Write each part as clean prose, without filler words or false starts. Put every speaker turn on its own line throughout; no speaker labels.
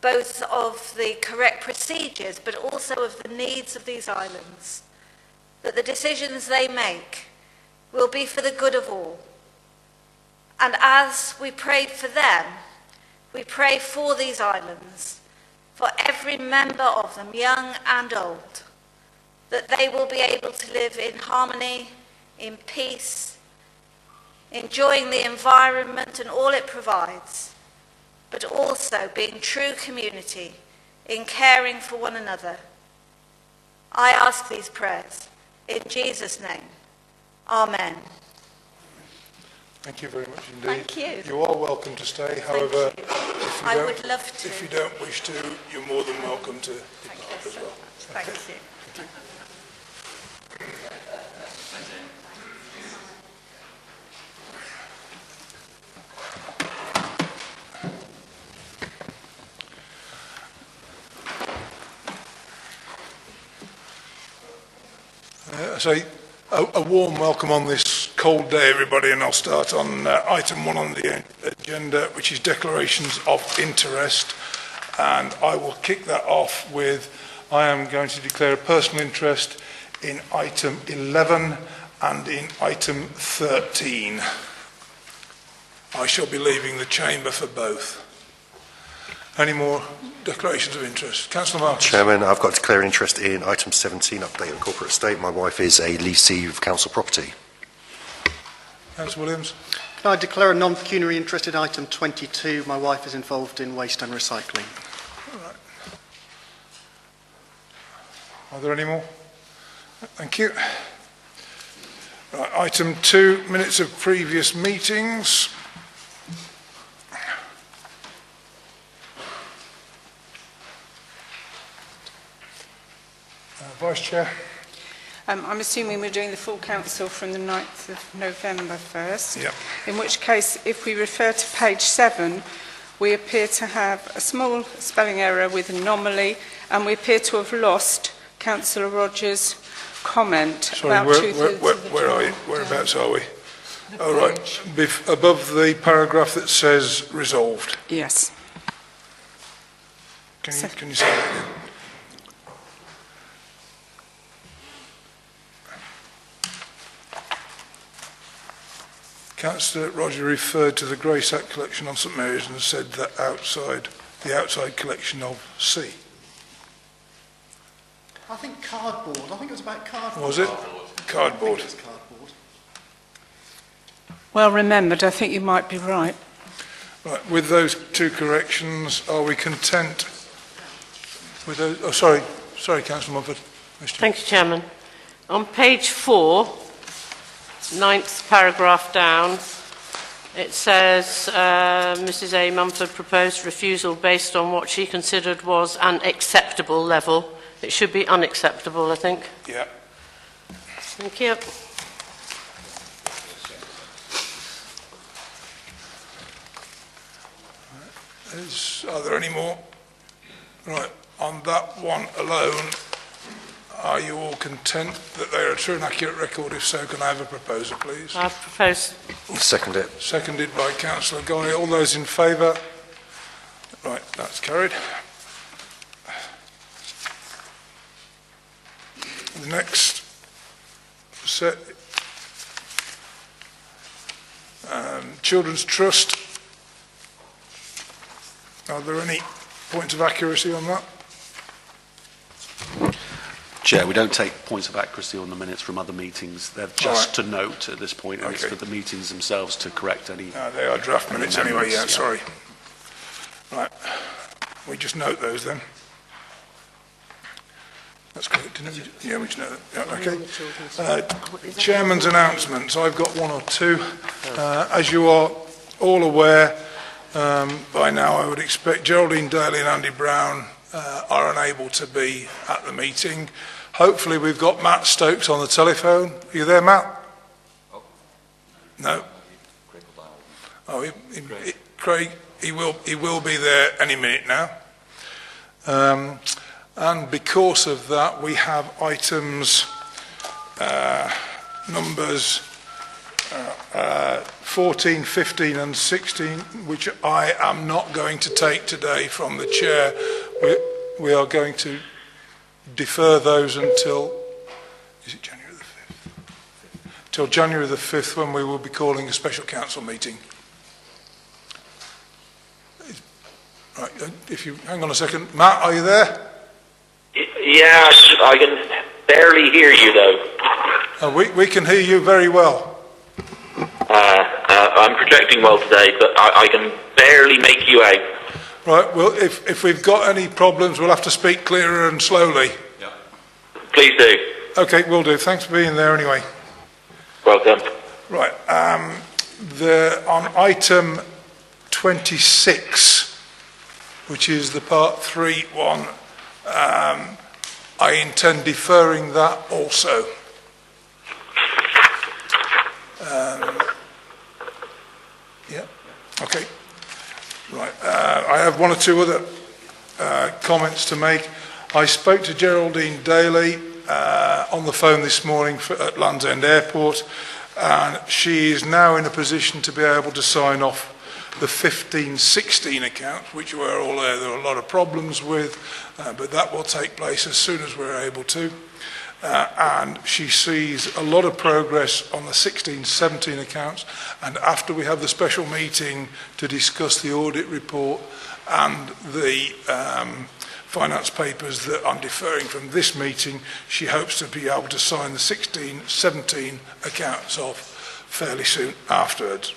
both of the correct procedures, but also of the needs of these islands, that the decisions they make will be for the good of all. And as we prayed for them, we pray for these islands, for every member of them, young and old, that they will be able to live in harmony, in peace, enjoying the environment and all it provides, but also being true community in caring for one another. I ask these prayers in Jesus' name. Amen.
Thank you very much indeed.
Thank you.
You are welcome to stay. However,
I would love to.
If you don't wish to, you're more than welcome to depart as well.
Thank you.
So a warm welcome on this cold day, everybody, and I'll start on item 1 on the agenda, which is declarations of interest, and I will kick that off with I am going to declare a personal interest in item 11 and in item 13. I shall be leaving the chamber for both. Any more declarations of interest? Councillor Marcus.
Chairman, I've got to declare an interest in item 17, update on corporate estate. My wife is a leasee of council property.
Councillor Williams.
Can I declare a non-pecuniary interest in item 22? My wife is involved in waste and recycling.
All right. Are there any more? Thank you. Right, item 2, minutes of previous meetings. Vice Chair.
I'm assuming we're doing the full council from the 9th of November first.
Yep.
In which case, if we refer to page 7, we appear to have a small spelling error with anomaly, and we appear to have lost Councillor Rogers' comment.
Sorry,
about
where are you? Whereabouts are we? Oh, right. Above the paragraph that says resolved.
Yes.
Can you say that again? Councillor Roger referred to the Grey Sack collection on St Mary's and said that the outside collection of C.
I think cardboard. I think it was about cardboard.
Was it? Cardboard.
I think it was cardboard.
Well remembered. I think you might be right.
Right. With those 2 corrections, are we content with those? Oh, sorry, Councillor Mumford.
Thank you, Chairman. On page 4, 9th paragraph down, it says Mrs A. Mumford proposed refusal based on what she considered was an acceptable level. It should be unacceptable, I think.
Yeah.
Thank you.
Are there any more? Right, on that one alone, are you all content that they are a true and accurate record? If so, can I have a proposal, please?
I propose.
Second it.
Seconded by Councillor Guy. All those in favour? Right, that's carried. The next set, Children's Trust. Are there any points of accuracy on that?
Chair, we don't take points of accuracy on the minutes from other meetings. They're just to note at this point, and it's for the meetings themselves to correct any...
They are draft minutes anyway, yeah, sorry. Right, we just note those then. That's correct, isn't it? Yeah, we just know that. Yeah, okay. Chairman's announcements. I've got 1 or 2. As you are all aware, by now I would expect Geraldine Daly and Andy Brown are unable to be at the meeting. Hopefully we've got Matt Stokes on the telephone. Are you there, Matt? No? Oh, Craig, he will be there any minute now. And because of that, we have items numbers 14, 15 and 16, which I am not going to take today from the chair. We are going to defer those until, is it January the 5th? Till January the 5th, when we will be calling a special council meeting. Right, if you hang on a second. Matt, are you there?
Yeah, I can barely hear you though.
We can hear you very well.
I'm projecting well today, but I can barely make you out.
Right, well, if we've got any problems, we'll have to speak clearer and slowly.
Yeah. Please do.
Okay, will do. Thanks for being there anyway.
Welcome.
Right, on item 26, which is the part 3 one, I intend deferring that also. Yeah, okay. Right, I have one or two other comments to make. I spoke to Geraldine Daly on the phone this morning at Land's End Airport, and she is now in a position to be able to sign off the 15-16 accounts, which we're all there are a lot of problems with, but that will take place as soon as we're able to. And she sees a lot of progress on the 16-17 accounts, and after we have the special meeting to discuss the audit report and the finance papers that I'm deferring from this meeting, she hopes to be able to sign the 16-17 accounts off fairly soon afterwards.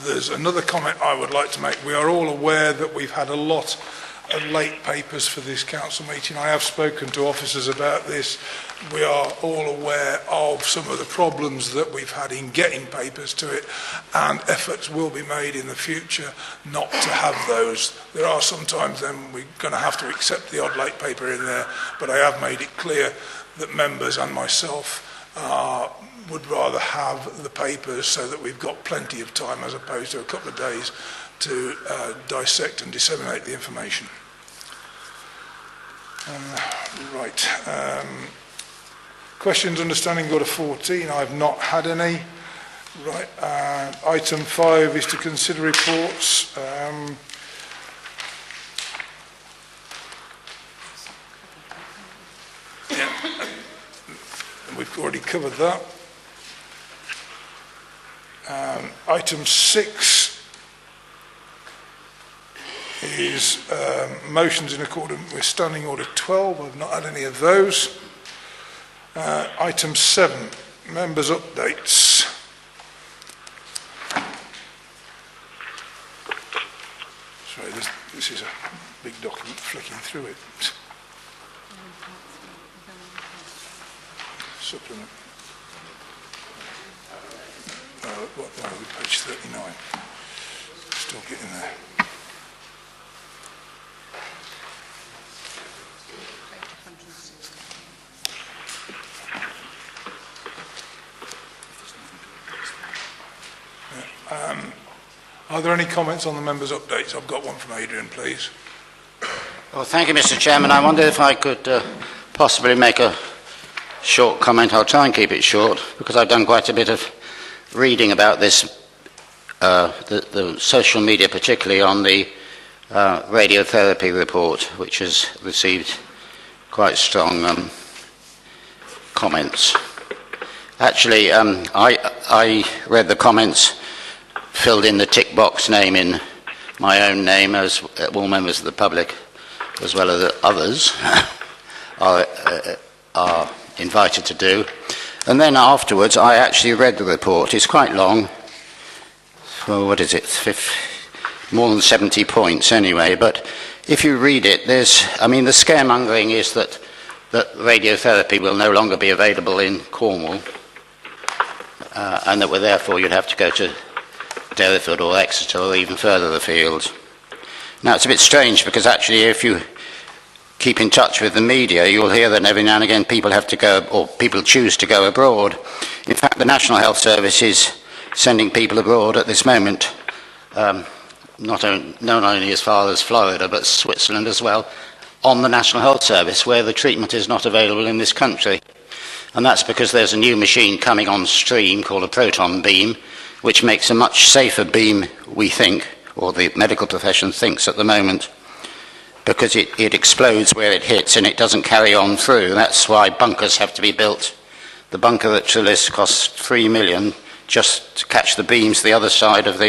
There's another comment I would like to make. We are all aware that we've had a lot of late papers for this council meeting. I have spoken to officers about this. We are all aware of some of the problems that we've had in getting papers to it, and efforts will be made in the future not to have those. There are sometimes then we're going to have to accept the odd late paper in there, but I have made it clear that members and myself would rather have the papers so that we've got plenty of time as opposed to a couple of days to dissect and disseminate the information. Right. Questions understanding order 14, I've not had any. Right. Item 5 is to consider reports. Yeah. We've already covered that. Item 6 is motions in accordance with Standing Order 12. I've not had any of those. Item 7, members' updates. Sorry, this is a big document, flicking through it. Supplement. Page 39. Still getting there. Are there any comments on the members' updates? I've got one from Adrian, please.
Well, thank you, Mr. Chairman. I wonder if I could possibly make a short comment. I'll try and keep it short because I've done quite a bit of reading about this, the social media, particularly on the radiotherapy report, which has received quite strong comments. Actually, I read the comments, filled in the tick box name in my own name, as all members of the public, as well as others, are invited to do. And then afterwards, I actually read the report. It's quite long. Well, what is it? More than 70 points anyway. But if you read it, the scaremongering is that radiotherapy will no longer be available in Cornwall, and that therefore you'd have to go to Derriford or Exeter or even further afield. Now, it's a bit strange because actually if you keep in touch with the media, you'll hear that every now and again people have to go, or people choose to go abroad. In fact, the National Health Service is sending people abroad at this moment, not only as far as Florida, but Switzerland as well, on the National Health Service, where the treatment is not available in this country. And that's because there's a new machine coming on stream called a proton beam, which makes a much safer beam, we think, or the medical profession thinks at the moment, because it explodes where it hits and it doesn't carry on through. That's why bunkers have to be built. The bunker at Trillis costs 3 million just to catch the beams the other side of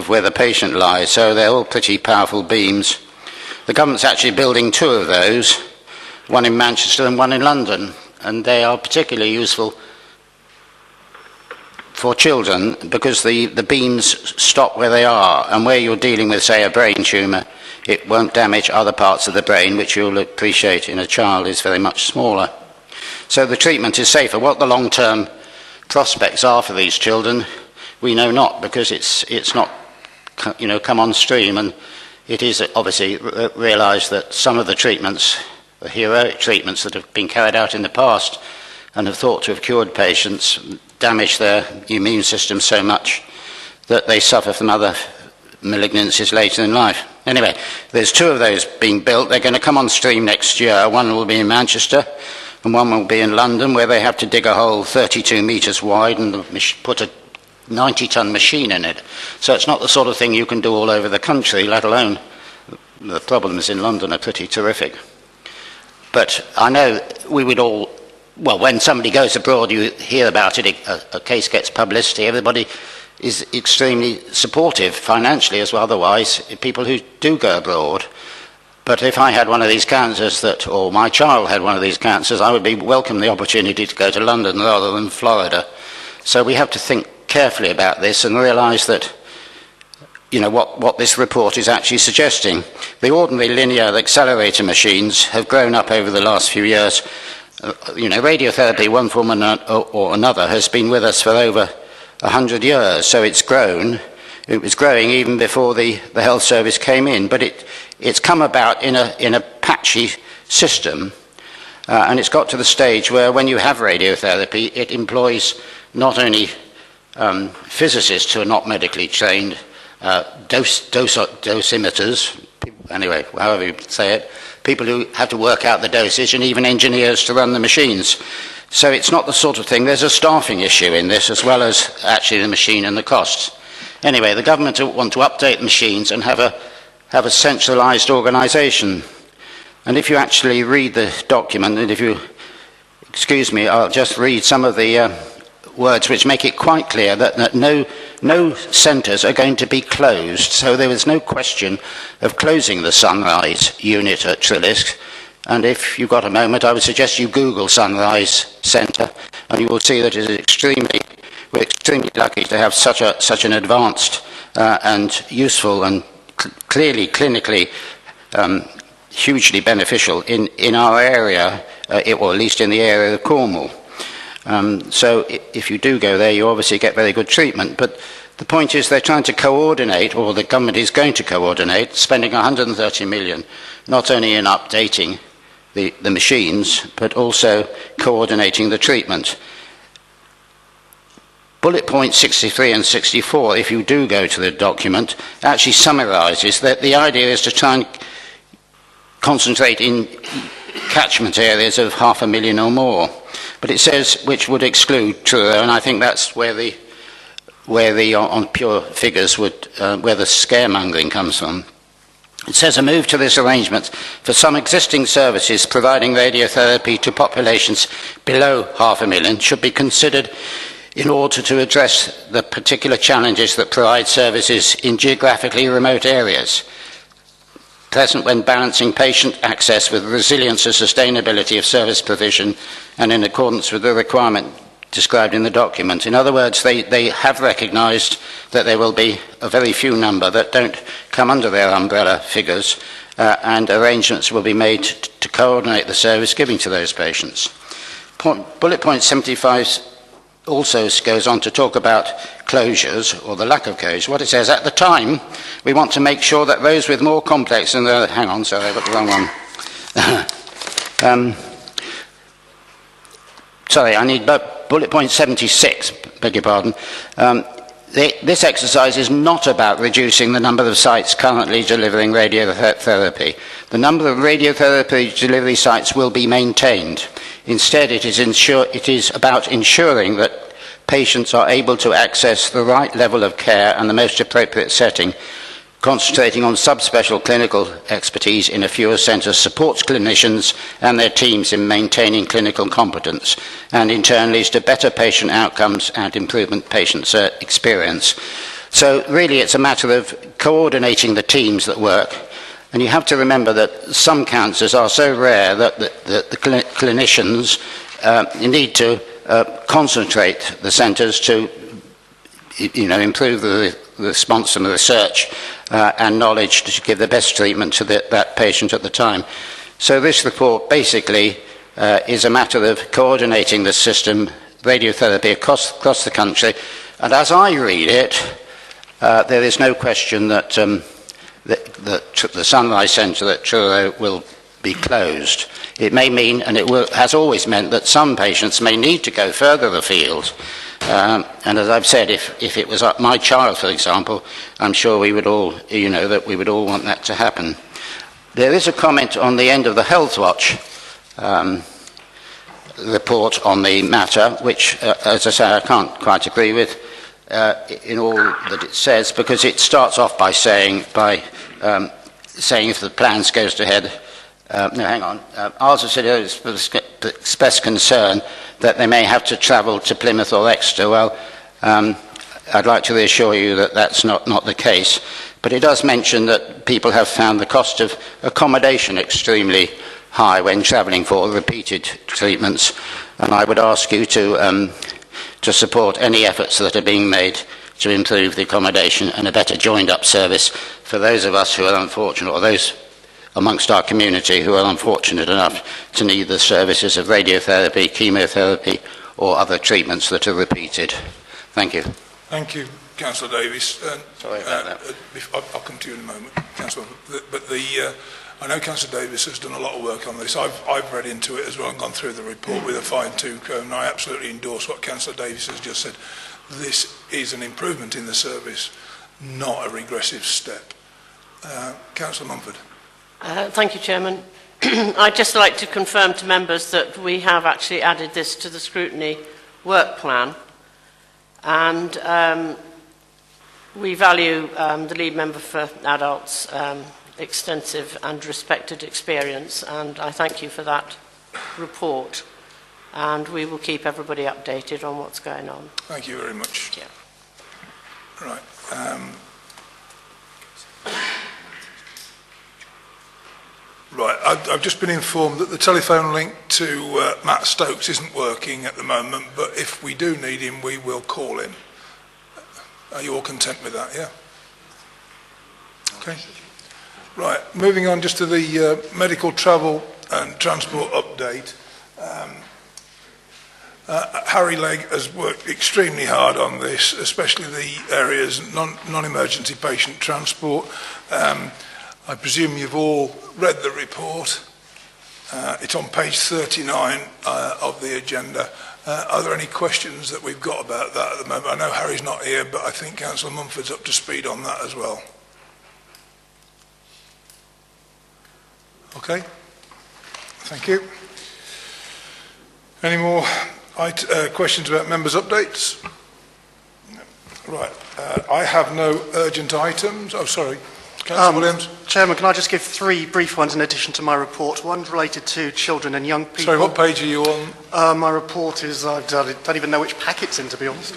where the patient lies. So they're all pretty powerful beams. The government's actually building 2 of those, one in Manchester and one in London, and they are particularly useful for children because the beams stop where they are, and where you're dealing with, say, a brain tumour, it won't damage other parts of the brain, which you'll appreciate in a child is very much smaller. So the treatment is safer. What the long-term prospects are for these children, we know not, because it's not, come on stream, and it is obviously realised that some of the treatments, the heroic treatments that have been carried out in the past and have thought to have cured patients, damage their immune system so much that they suffer from other malignancies later in life. Anyway, there's 2 of those being built. They're going to come on stream next year. One will be in Manchester and one will be in London, where they have to dig a hole 32 metres wide and put a 90-ton machine in it. So it's not the sort of thing you can do all over the country, let alone the problems in London are pretty terrific. But I know we would all, well, when somebody goes abroad, you hear about it, a case gets publicity, everybody is extremely supportive financially as well, otherwise, people who do go abroad. But if I had one of these cancers or my child had one of these cancers, I would welcome the opportunity to go to London rather than Florida. So we have to think carefully about this and realise that, what this report is actually suggesting. The ordinary linear accelerator machines have grown up over the last few years. Radiotherapy, one form or another, has been with us for over 100 years, so it's grown. It was growing even before the health service came in, but it's come about in a patchy system, and it's got to the stage where when you have radiotherapy, it employs not only physicists who are not medically trained, dosimeters, anyway, however you say it, people who have to work out the dosage, and even engineers to run the machines. So it's not the sort of thing, there's a staffing issue in this as well as actually the machine and the costs. Anyway, the government want to update the machines and have a centralised organisation. And if you actually read the document, and if you excuse me, I'll just read some of the words which make it quite clear that no centres are going to be closed. So there is no question of closing the Sunrise unit at Trillis. And if you've got a moment, I would suggest you Google Sunrise Centre, and you will see that we're extremely lucky to have such an advanced and useful and clearly clinically hugely beneficial in our area, or at least in the area of Cornwall. So if you do go there, you obviously get very good treatment. But the point is they're trying to coordinate, or the government is going to coordinate, spending 130 million, not only in updating the machines, but also coordinating the treatment. Bullet points 63 and 64, if you do go to the document, actually summarises that the idea is to try and concentrate in catchment areas of 500,000 or more. But it says which would exclude Truro, and I think that's where the on pure figures where the scaremongering comes from. It says a move to this arrangement for some existing services providing radiotherapy to populations below 500,000 should be considered in order to address the particular challenges that provide services in geographically remote areas, present when balancing patient access with resilience and sustainability of service provision and in accordance with the requirement described in the document. In other words, they have recognised that there will be a very few number that don't come under their umbrella figures, and arrangements will be made to coordinate the service giving to those patients. Bullet point 75 also goes on to talk about closures, or the lack of closures. What it says, at the time, we want to make sure that those with more complex and hang on, sorry, I got the wrong one. Sorry, I need bullet point 76, beg your pardon. This exercise is not about reducing the number of sites currently delivering radiotherapy. The number of radiotherapy delivery sites will be maintained. Instead, it is about ensuring that patients are able to access the right level of care and the most appropriate setting, concentrating on subspecial clinical expertise in a fewer centres supports clinicians and their teams in maintaining clinical competence, and in turn leads to better patient outcomes and improvement patient experience. So really it's a matter of coordinating the teams that work. And you have to remember that some cancers are so rare that the clinicians need to concentrate the centres to improve the response and the research and knowledge to give the best treatment to that patient at the time. So this report basically is a matter of coordinating the system, radiotherapy across the country. And as I read it, there is no question that the Sunrise Centre at Truro will be closed. It may mean, and has always meant, that some patients may need to go further afield. And as I've said, if it was my child, for example, I'm sure we would all, that we would all want that to happen. There is a comment on the end of the Health Watch report on the matter, which, as I say, I can't quite agree with in all that it says, because it starts off by saying if the plans goes ahead. No, hang on. Ours has said express concern that they may have to travel to Plymouth or Exeter. Well, I'd like to reassure you that that's not the case. But it does mention that people have found the cost of accommodation extremely high when travelling for repeated treatments. And I would ask you to support any efforts that are being made to improve the accommodation and a better joined-up service for those of us who are unfortunate, or those amongst our community who are unfortunate enough to need the services of radiotherapy, chemotherapy, or other treatments that are repeated. Thank you.
Thank you, Councillor Davies.
Sorry about that.
I'll come to you in a moment, Councillor. But I know Councillor Davies has done a lot of work on this. I've read into it as well and gone through the report with a fine-tooth comb, and I absolutely endorse what Councillor Davies has just said. This is an improvement in the service, not a regressive step. Councillor Mumford.
Thank you, Chairman. I'd just like to confirm to members that we have actually added this to the scrutiny work plan, and we value the lead member for adults' extensive and respected experience, and I thank you for that report, and we will keep everybody updated on what's going on.
Thank you very much.
Yeah.
Right. Right, I've just been informed that the telephone link to Matt Stokes isn't working at the moment, but if we do need him, we will call him. Are you all content with that, yeah? Okay. Right, moving on just to the medical travel and transport update. Harry Legg has worked extremely hard on this, especially the areas non-emergency patient transport. I presume you've all read the report. It's on page 39 of the agenda. Are there any questions that we've got about that at the moment? I know Harry's not here, but I think Councillor Mumford's up to speed on that as well. Okay. Thank you. Any more questions about members' updates? No. Right. I have no urgent items. Oh, sorry. Councillor Williams.
Chairman, can I just give three brief ones in addition to my report? One's related to children and young people.
Sorry, what page are you on?
My report is, I don't even know which pack it's in, to be honest.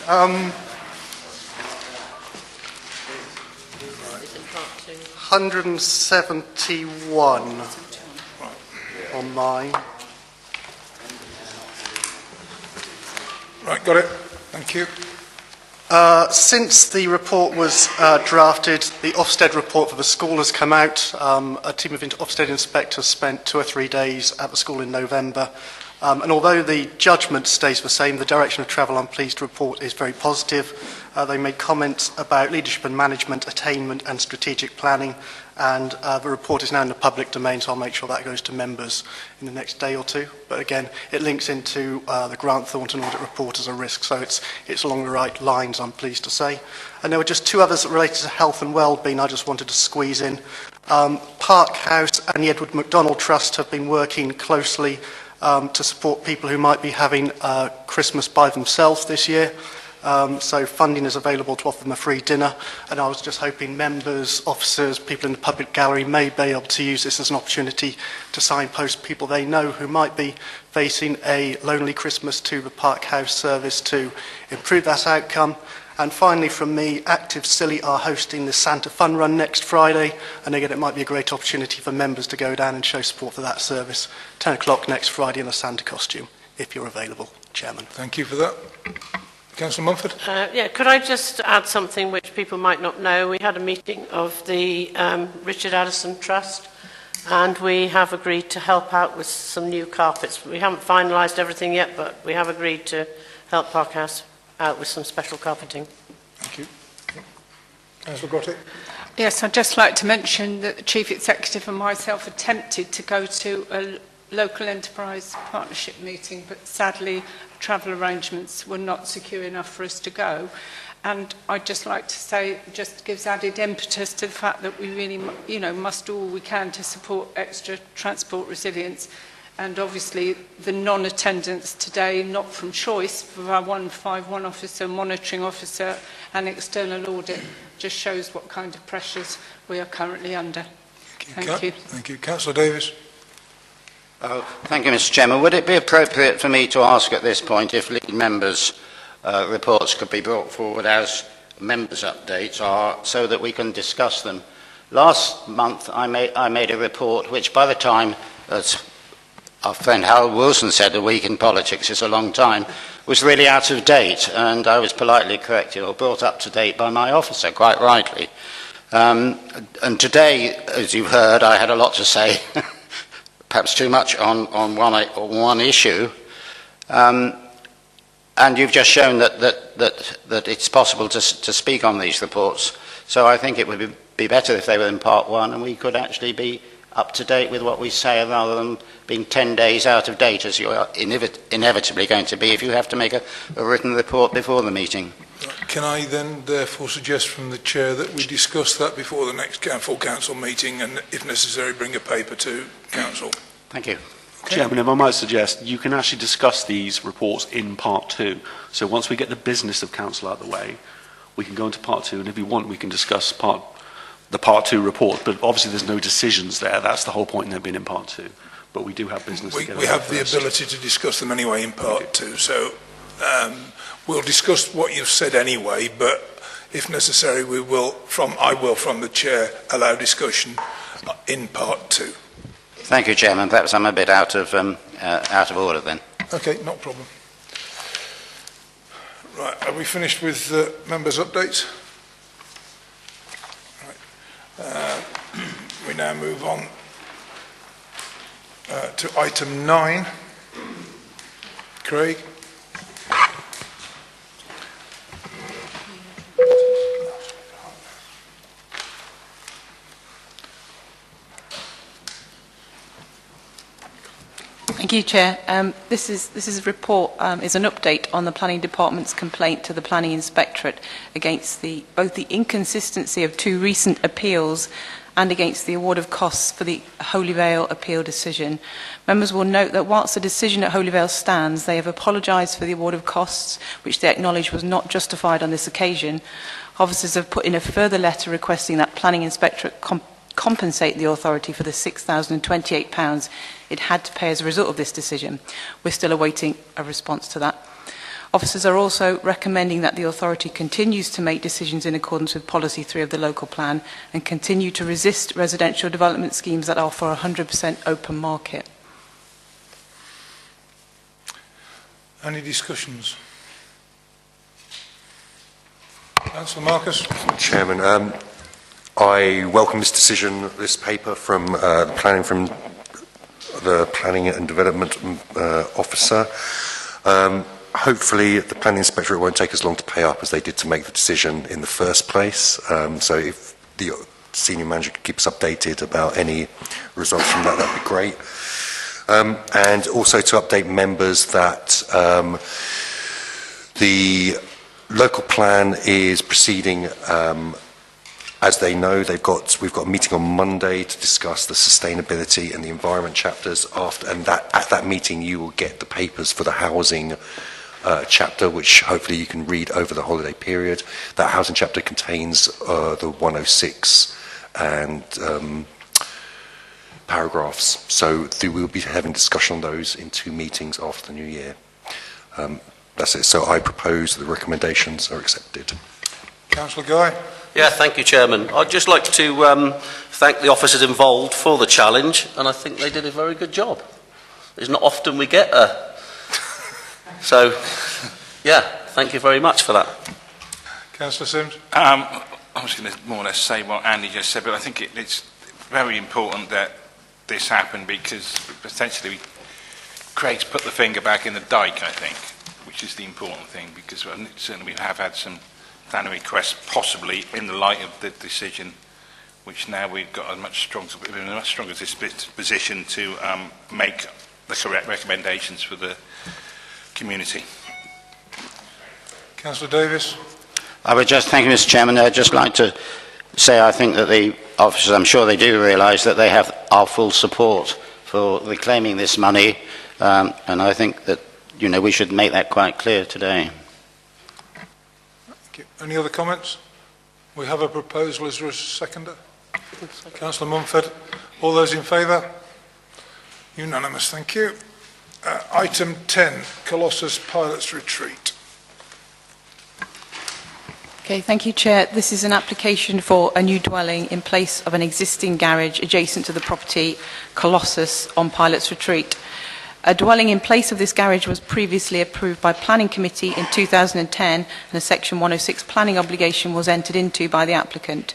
171 on mine.
Right, got it. Thank you.
Since the report was drafted, the Ofsted report for the school has come out. A team of Ofsted inspectors spent 2 or 3 days at the school in November. And although the judgment stays the same, the direction of travel, I'm pleased to report, is very positive. They made comments about leadership and management, attainment and strategic planning. And the report is now in the public domain, so I'll make sure that goes to members in the next day or two. But again, it links into the Grant Thornton audit report as a risk, so it's along the right lines, I'm pleased to say. And there were just 2 others that related to health and well-being I just wanted to squeeze in. Park House and the Edward MacDonald Trust have been working closely to support people who might be having Christmas by themselves this year. So funding is available to offer them a free dinner, and I was just hoping members, officers, people in the public gallery may be able to use this as an opportunity to signpost people they know who might be facing a lonely Christmas to the Park House service to improve that outcome. And finally from me, Active Silly are hosting the Santa Fun Run next Friday, and again it might be a great opportunity for members to go down and show support for that service. 10 o'clock next Friday in a Santa costume, if you're available, Chairman.
Thank you for that. Councillor Mumford?
Yeah, could I just add something which people might not know? We had a meeting of the Richard Addison Trust, and we have agreed to help out with some new carpets. We haven't finalised everything yet, but we have agreed to help Park House out with some special carpeting.
Thank you. Councillor Grotty?
Yes, I'd just like to mention that the Chief Executive and myself attempted to go to a local enterprise partnership meeting, but sadly travel arrangements were not secure enough for us to go. And I'd just like to say, it just gives added impetus to the fact that we really, must do all we can to support extra transport resilience. And obviously the non-attendance today, not from choice, for our 151 officer, monitoring officer and external audit, just shows what kind of pressures we are currently under. Thank you.
Thank you. Councillor Davis?
Thank you, Mr. Chairman. Would it be appropriate for me to ask at this point if lead members' reports could be brought forward as members' updates so that we can discuss them? Last month I made a report which, by the time, as our friend Harold Wilson said, a week in politics is a long time, was really out of date, and I was politely corrected or brought up to date by my officer, quite rightly. And today, as you've heard, I had a lot to say, perhaps too much on one issue, and you've just shown that it's possible to speak on these reports. So I think it would be better if they were in part one and we could actually be up to date with what we say rather than being 10 days out of date, as you are inevitably going to be if you have to make a written report before the meeting.
Can I then therefore suggest from the Chair that we discuss that before the next full Council meeting and, if necessary, bring a paper to Council?
Thank you.
Okay.
Chairman, if I might suggest, you can actually discuss these reports in part two. So once we get the business of Council out of the way, we can go into part two, and if you want, we can discuss the part two report. But obviously there's no decisions there. That's the whole point in there being in part two. But we do have business to get
We have the ability to discuss them anyway in part two. So we'll discuss what you've said anyway, but if necessary, I will, from the Chair, allow discussion in part two.
Thank you, Chairman. Perhaps I'm a bit out of order then.
Okay, not a problem. Right, are we finished with members' updates? Right. We now move on to item 9. Craig?
Thank you, Chair. This is a report, is an update on the Planning Department's complaint to the Planning Inspectorate against both the inconsistency of 2 recent appeals and against the award of costs for the Holyvale appeal decision. Members will note that whilst the decision at Holyvale stands, they have apologised for the award of costs, which they acknowledge was not justified on this occasion. Officers have put in a further letter requesting that Planning Inspectorate compensate the authority for the £6,028 it had to pay as a result of this decision. We're still awaiting a response to that. Officers are also recommending that the authority continues to make decisions in accordance with Policy 3 of the local plan and continue to resist residential development schemes that offer a 100% open market.
Any discussions? Councillor Marcus?
Chairman, I welcome this decision, this paper from the Planning and Development Officer. Hopefully the Planning Inspectorate won't take as long to pay up as they did to make the decision in the first place. So if the Senior Manager could keep us updated about any results from that, that'd be great. And also to update members that the local plan is proceeding As they know, we've got a meeting on Monday to discuss the sustainability and the environment chapters. At that meeting, you will get the papers for the housing chapter, which hopefully you can read over the holiday period. That housing chapter contains the 106 and paragraphs. So we will be having discussion on those in 2 meetings after the new year. That's it. So I propose the recommendations are accepted.
Councillor Guy.
Yeah, thank you, Chairman. I'd just like to thank the officers involved for the challenge, and I think they did a very good job. It's not often we get a... So, yeah, thank you very much for that.
Councillor Sims.
I was going to more or less say what Andy just said, but I think it's very important that this happened because potentially Craig's put the finger back in the dike, I think, which is the important thing, because certainly we have had some planning requests, possibly in the light of the decision, which now we've got a much stronger position to make the correct recommendations for the community.
Councillor Davis.
I would just, thank you, Mr. Chairman. I'd just like to say I think that the officers, I'm sure they do realise that they have our full support for reclaiming this money, and I think that, you know, we should make that quite clear today.
Any other comments? We have a proposal. Is there a seconder? Councillor Mumford. All those in favour? Unanimous. Thank you. Item 10, Colossus Pilots Retreat.
Okay, thank you, Chair. This is an application for a new dwelling in place of an existing garage adjacent to the property Colossus on Pilots Retreat. A dwelling in place of this garage was previously approved by Planning Committee in 2010 and a Section 106 planning obligation was entered into by the applicant.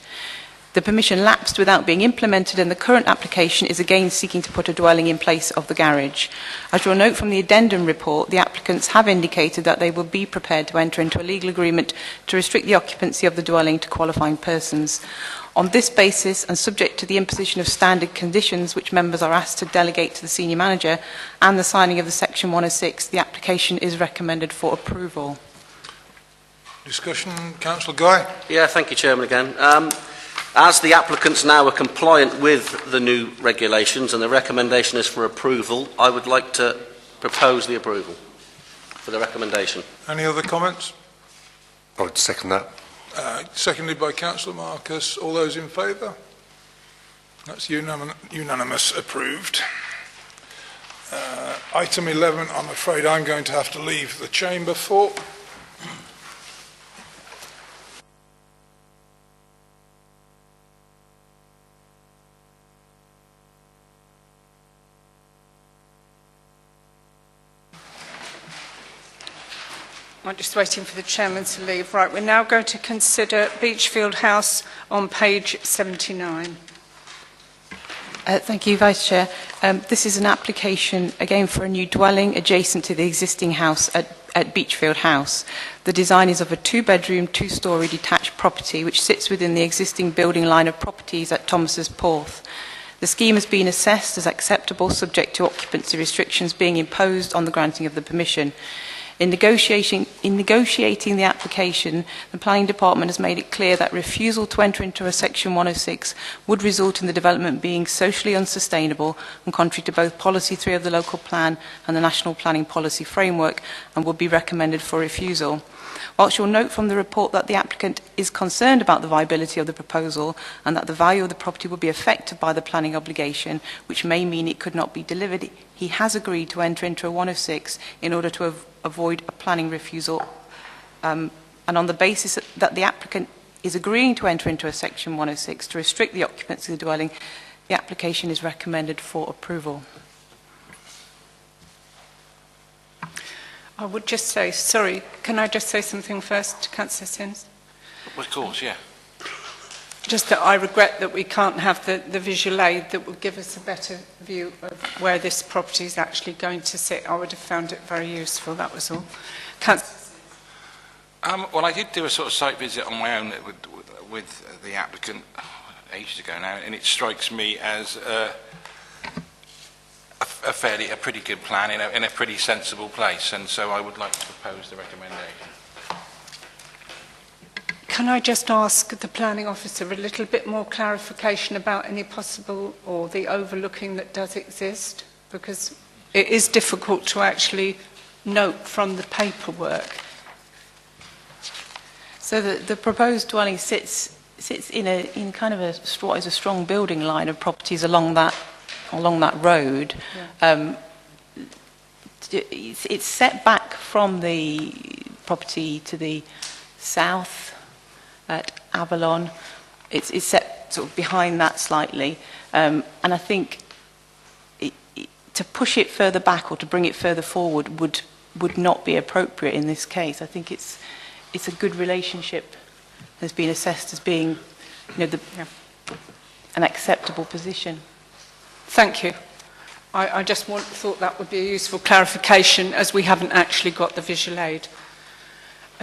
The permission lapsed without being implemented and the current application is again seeking to put a dwelling in place of the garage. As you'll note from the addendum report, the applicants have indicated that they will be prepared to enter into a legal agreement to restrict the occupancy of the dwelling to qualifying persons. On this basis, and subject to the imposition of standard conditions which members are asked to delegate to the senior manager and the signing of the Section 106, the application is recommended for approval.
Discussion. Councillor Guy.
Yeah, thank you, Chairman, again. As the applicants now are compliant with the new regulations and the recommendation is for approval, I would like to propose the approval for the recommendation.
Any other comments?
I would second that.
Seconded by Councillor Marcus. All those in favour? That's unanimous approved. Item 11, I'm afraid I'm going to have to leave the chamber for.
I'm just waiting for the Chairman to leave. Right, we're now going to consider Fieldhouse on page 79.
Thank you, Vice Chair. This is an application, again, for a new dwelling adjacent to the existing house at Fieldhouse. The design is of a 2-bedroom, 2-storey detached property which sits within the existing building line of properties at Thomas's Porth. The scheme has been assessed as acceptable, subject to occupancy restrictions being imposed on the granting of the permission. In negotiating the application, the Planning Department has made it clear that refusal to enter into a Section 106 would result in the development being socially unsustainable and contrary to both Policy 3 of the Local Plan and the National Planning Policy Framework, and would be recommended for refusal. Whilst you'll note from the report that the applicant is concerned about the viability of the proposal and that the value of the property will be affected by the planning obligation, which may mean it could not be delivered, he has agreed to enter into a 106 in order to avoid a planning refusal. And on the basis that the applicant is agreeing to enter into a Section 106 to restrict the occupancy of the dwelling, the application is recommended for approval.
I would just say, sorry, can I just say something first, Councillor Sims?
Well, of course, yeah.
Just that I regret that we can't have the visual aid that will give us a better view of where this property is actually going to sit. I would have found it very useful, that was all.
Well, I did do a sort of site visit on my own with the applicant ages ago now, and it strikes me as a pretty good plan in a pretty sensible place, and so I would like to propose the recommendation.
Can I just ask the planning officer a little bit more clarification about any possible or the overlooking that does exist? Because it is difficult to actually note from the paperwork.
So the proposed dwelling sits in kind of what is a strong building line of properties along that road. Yeah. It's set back from the property to the south at Avalon. It's set sort of behind that slightly, and I think to push it further back or to bring it further forward would not be appropriate in this case. I think it's a good relationship has been assessed as being, an acceptable position.
Thank you. I just thought that would be a useful clarification, as we haven't actually got the visual aid.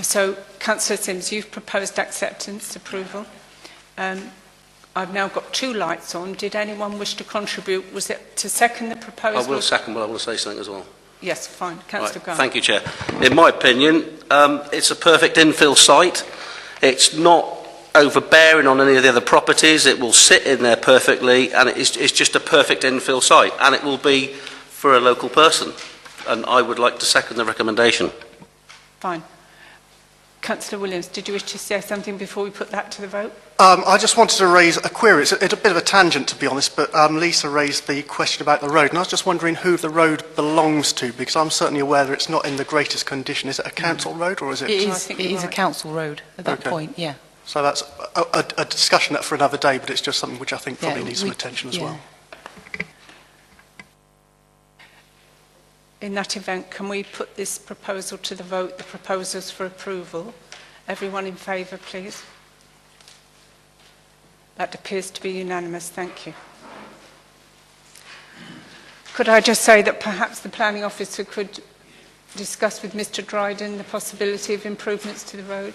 So, Councillor Sims, you've proposed acceptance, approval. I've now got 2 lights on. Did anyone wish to contribute? Was it to second the proposal?
I will second, but I want to say something as well.
Yes, fine. Councillor Garrison.
Thank you, Chair. In my opinion, it's a perfect infill site. It's not overbearing on any of the other properties. It will sit in there perfectly, and it's just a perfect infill site, and it will be for a local person. And I would like to second the recommendation.
Fine. Councillor Williams, did you wish to say something before we put that to the vote?
I just wanted to raise a query. It's a bit of a tangent, to be honest, but Lisa raised the question about the road, and I was just wondering who the road belongs to, because I'm certainly aware that it's not in the greatest condition. Is it a council road, or is it?
It is a council road at that point, yeah.
So that's a discussion for another day, but it's just something which I think probably needs some attention as well.
In that event, can we put this proposal to the vote, the proposals for approval? Everyone in favour, please? That appears to be unanimous. Thank you. Could I just say that perhaps the planning officer could discuss with Mr Dryden the possibility of improvements to the road?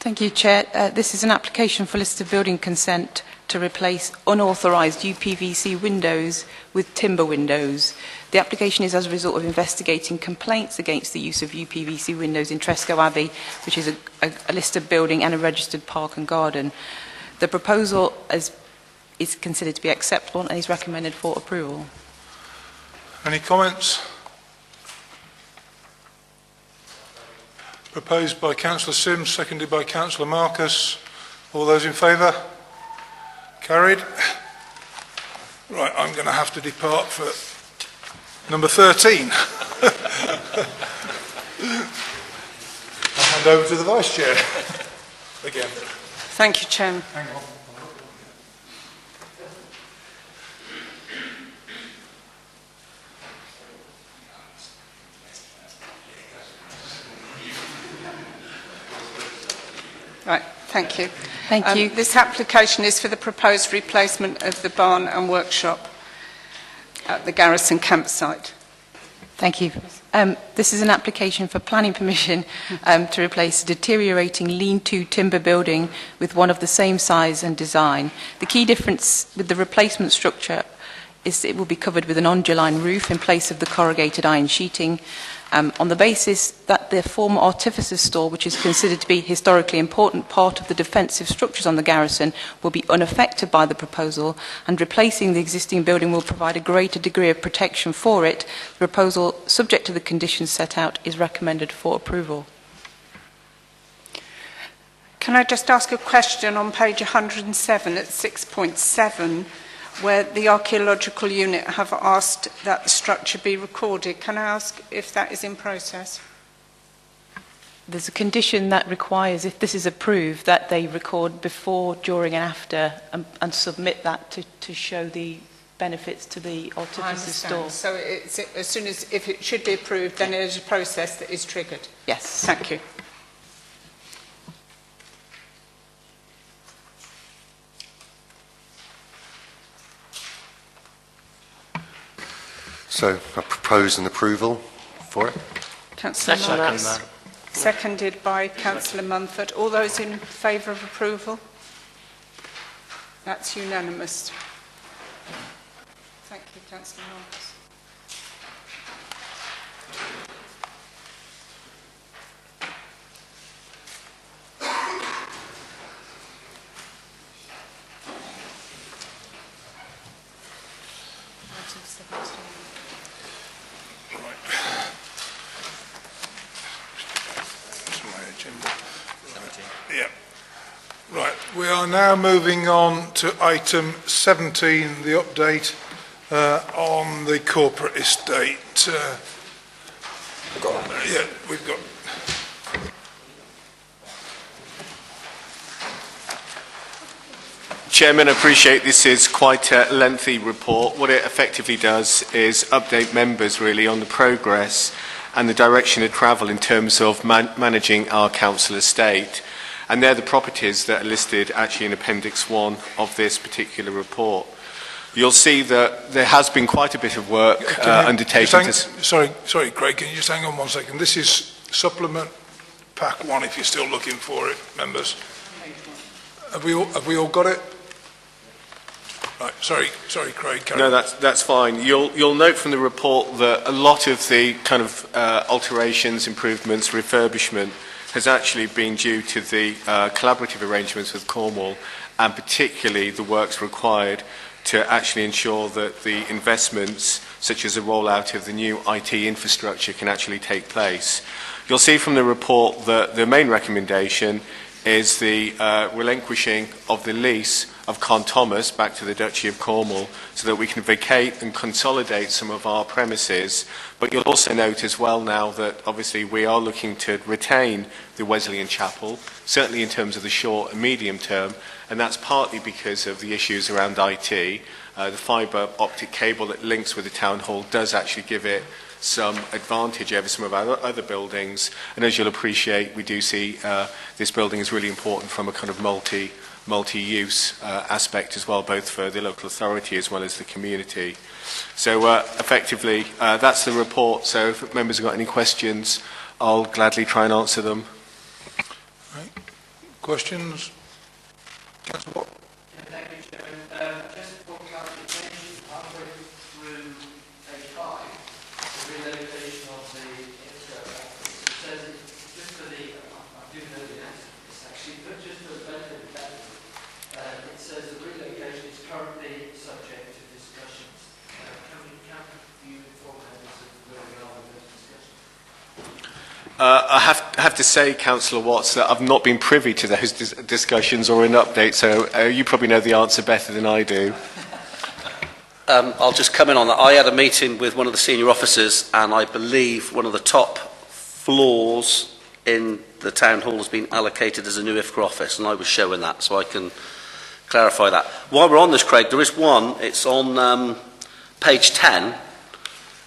Thank you, Chair. This is an application for listed building consent to replace unauthorised UPVC windows with timber windows. The application is as a result of investigating complaints against the use of UPVC windows in Tresco Abbey, which is a listed building and a registered park and garden. The proposal is considered to be acceptable and is recommended for approval.
Any comments? Proposed by Councillor Sims, seconded by Councillor Marcus. All those in favour? Carried. Right, I'm going to have to depart for number 13. I'll hand over to the Vice Chair again.
Thank you, Chairman.
Hang on.
Right, thank you.
Thank you.
This application is for the proposed replacement of the barn and workshop at the Garrison campsite.
Thank you. This is an application for planning permission to replace a deteriorating lean-to timber building with one of the same size and design. The key difference with the replacement structure is it will be covered with an on-line roof in place of the corrugated iron sheeting, on the basis that the former artificer's store, which is considered to be a historically important part of the defensive structures on the Garrison, will be unaffected by the proposal, and replacing the existing building will provide a greater degree of protection for it. The proposal, subject to the conditions set out, is recommended for approval.
Can I just ask a question on page 107 at 6.7, where the archaeological unit have asked that the structure be recorded? Can I ask if that is in process?
There's a condition that requires, if this is approved, that they record before, during and after and submit that to show the benefits to the artificer's store.
So it's, as soon as, if it should be approved, then there's a process that is triggered?
Yes.
Thank you.
So I propose an approval for it.
Councillor
Second
Marks.
that.
Seconded by Councillor Mumford. All those in favour of approval? That's unanimous. Thank you, Councillor Marks.
Yeah. Right, we are now moving on to item 17, the update on the corporate estate. Yeah, we've got...
Chairman, I appreciate this is quite a lengthy report. What it effectively does is update members really on the progress and the direction of travel in terms of managing our council estate. And they're the properties that are listed actually in Appendix 1 of this particular report. You'll see that there has been quite a bit of work undertaken.
Sorry, Craig, can you just hang on 1 second? This is supplement pack 1 if you're still looking for it, members. Have we all got it? Right, sorry, Craig.
No, that's fine. You'll note from the report that a lot of the kind of alterations, improvements, refurbishment has actually been due to the collaborative arrangements with Cornwall, and particularly the works required to actually ensure that the investments, such as the rollout of the new IT infrastructure, can actually take place. You'll see from the report that the main recommendation is the relinquishing of the lease of Con Thomas back to the Duchy of Cornwall so that we can vacate and consolidate some of our premises. But you'll also note as well now that obviously we are looking to retain the Wesleyan Chapel, certainly in terms of the short and medium term, and that's partly because of the issues around IT. The fibre optic cable that links with the town hall does actually give it some advantage over some of our other buildings, and as you'll appreciate, we do see this building is really important from a kind of multi-use aspect as well, both for the local authority as well as the community. So effectively, that's the report. So if members have got any questions, I'll gladly try and answer them.
Right. Questions? Councillor Watt?
Thank you, Chairman. Just for clarification, halfway through page 5, the relocation of the extra office, it says just for the, I do know the answer to this actually, but just for the benefit of the it says the relocation is currently subject to discussions. Can you inform members of where we are with those discussions?
I have to say, Councillor Watts, that I've not been privy to those discussions or an update, so you probably know the answer better than I do.
I'll just come in on that. I had a meeting with one of the senior officers, and I believe one of the top floors in the town hall has been allocated as a new IFCRA office, and I was showing that, so I can clarify that. While we're on this, Craig, there is one. It's on page 10,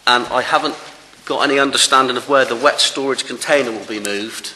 and I haven't got any understanding of where the wet storage container will be moved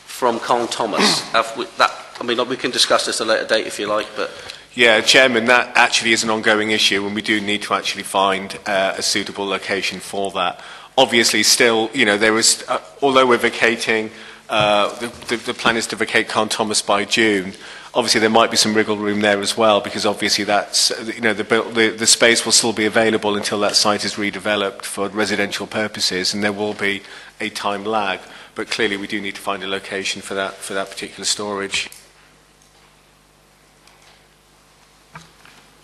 from Con Thomas. We can discuss this at a later date if you like, but...
Yeah, Chairman, that actually is an ongoing issue, and we do need to actually find a suitable location for that. Obviously, still, there is, although we're vacating, the plan is to vacate Con Thomas by June. Obviously, there might be some wriggle room there as well, because obviously that's, the space will still be available until that site is redeveloped for residential purposes, and there will be a time lag. But clearly, we do need to find a location for that particular storage.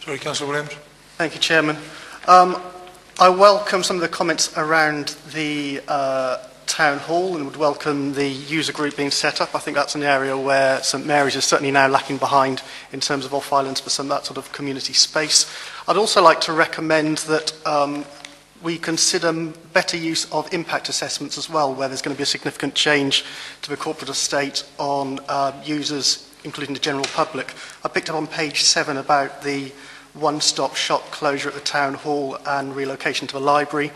Sorry, Councillor Williams.
Thank you, Chairman. I welcome some of the comments around the town hall and would welcome the user group being set up. I think that's an area where St Mary's is certainly now lacking behind in terms of off-islands for some that sort of community space. I'd also like to recommend that we consider better use of impact assessments as well, where there's going to be a significant change to the corporate estate on users, including the general public. I picked up on page 7 about the one-stop shop closure at the town hall and relocation to the library.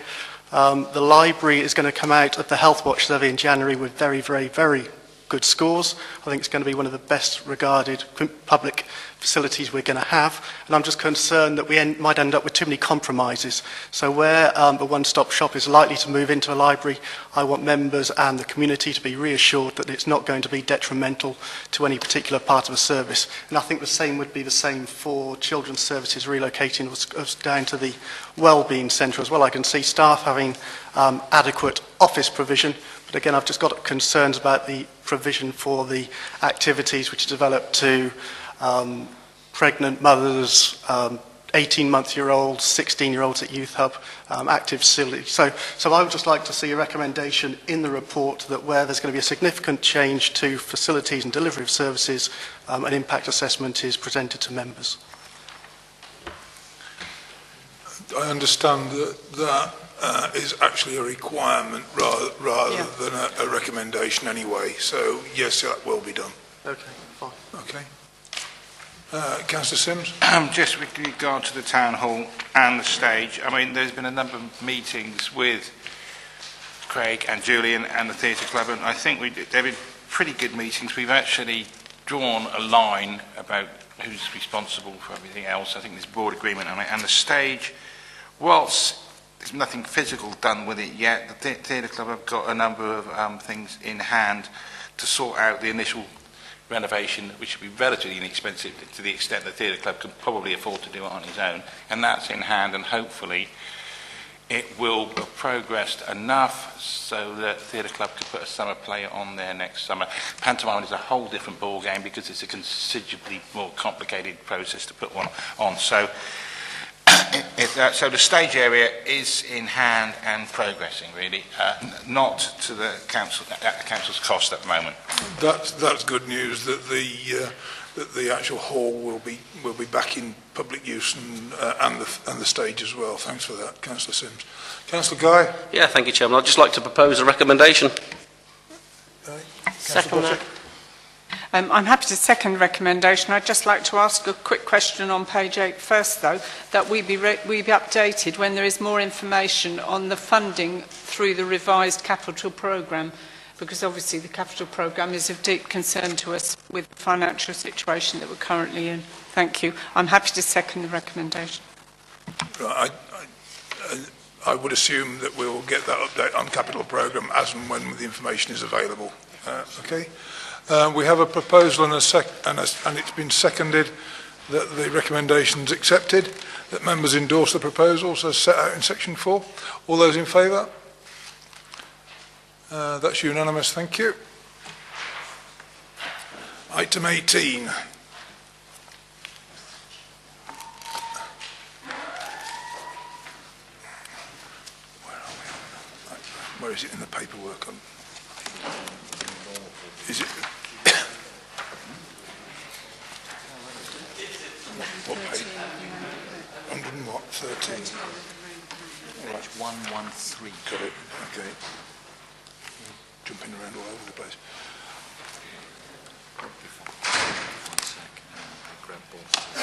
The library is going to come out of the Health Watch survey in January with very, very, very good scores. I think it's going to be one of the best regarded public facilities we're going to have, and I'm just concerned that we might end up with too many compromises. So where a one-stop shop is likely to move into a library, I want members and the community to be reassured that it's not going to be detrimental to any particular part of a service. And I think the same would be the same for children's services relocating us down to the wellbeing centre as well. I can see staff having adequate office provision, but again I've just got concerns about the provision for the activities which are developed to pregnant mothers, 18-month-year-olds, 16-year-olds at Youth Hub, active facilities. So I would just like to see a recommendation in the report that where there's going to be a significant change to facilities and delivery of services, an impact assessment is presented to members.
I understand that is actually a requirement rather than a recommendation anyway. So yes, that will be done.
Okay, fine.
Okay. Councillor Sims?
Just with regard to the town hall and the stage, I mean, there's been a number of meetings with Craig and Julian and the Theatre Club, and I think they've been pretty good meetings. We've actually drawn a line about who's responsible for everything else. I think there's broad agreement on it. And the stage, whilst there's nothing physical done with it yet, the Theatre Club have got a number of things in hand to sort out the initial renovation, which would be relatively inexpensive to the extent the Theatre Club can probably afford to do it on its own, and that's in hand, and hopefully it will have progressed enough so that Theatre Club could put a summer play on there next summer. Pantomime is a whole different ball game because it's a considerably more complicated process to put one on. So the stage area is in hand and progressing, really, not to the council's cost at the moment.
That's good news that the actual hall will be back in public use and the stage as well. Thanks for that, Councillor Sims. Councillor Guy.
Yeah, thank you, Chairman. I'd just like to propose a recommendation.
Second that.
I'm happy to second the recommendation. I'd just like to ask a quick question on page 8 first, though, that we be updated when there is more information on the funding through the revised capital programme, because obviously the capital programme is of deep concern to us with the financial situation that we're currently in. Thank you. I'm happy to second the recommendation.
Right, I would assume that we will get that update on capital programme as and when the information is available. Okay. We have a proposal and it's been seconded that the recommendation is accepted, that members endorse the proposals as set out in section 4. All those in favour? That's unanimous, thank you. Item 18. Where is it in the paperwork? Is it? What page? 113.
Page 113.
Got it. Okay. Jumping around all over the place.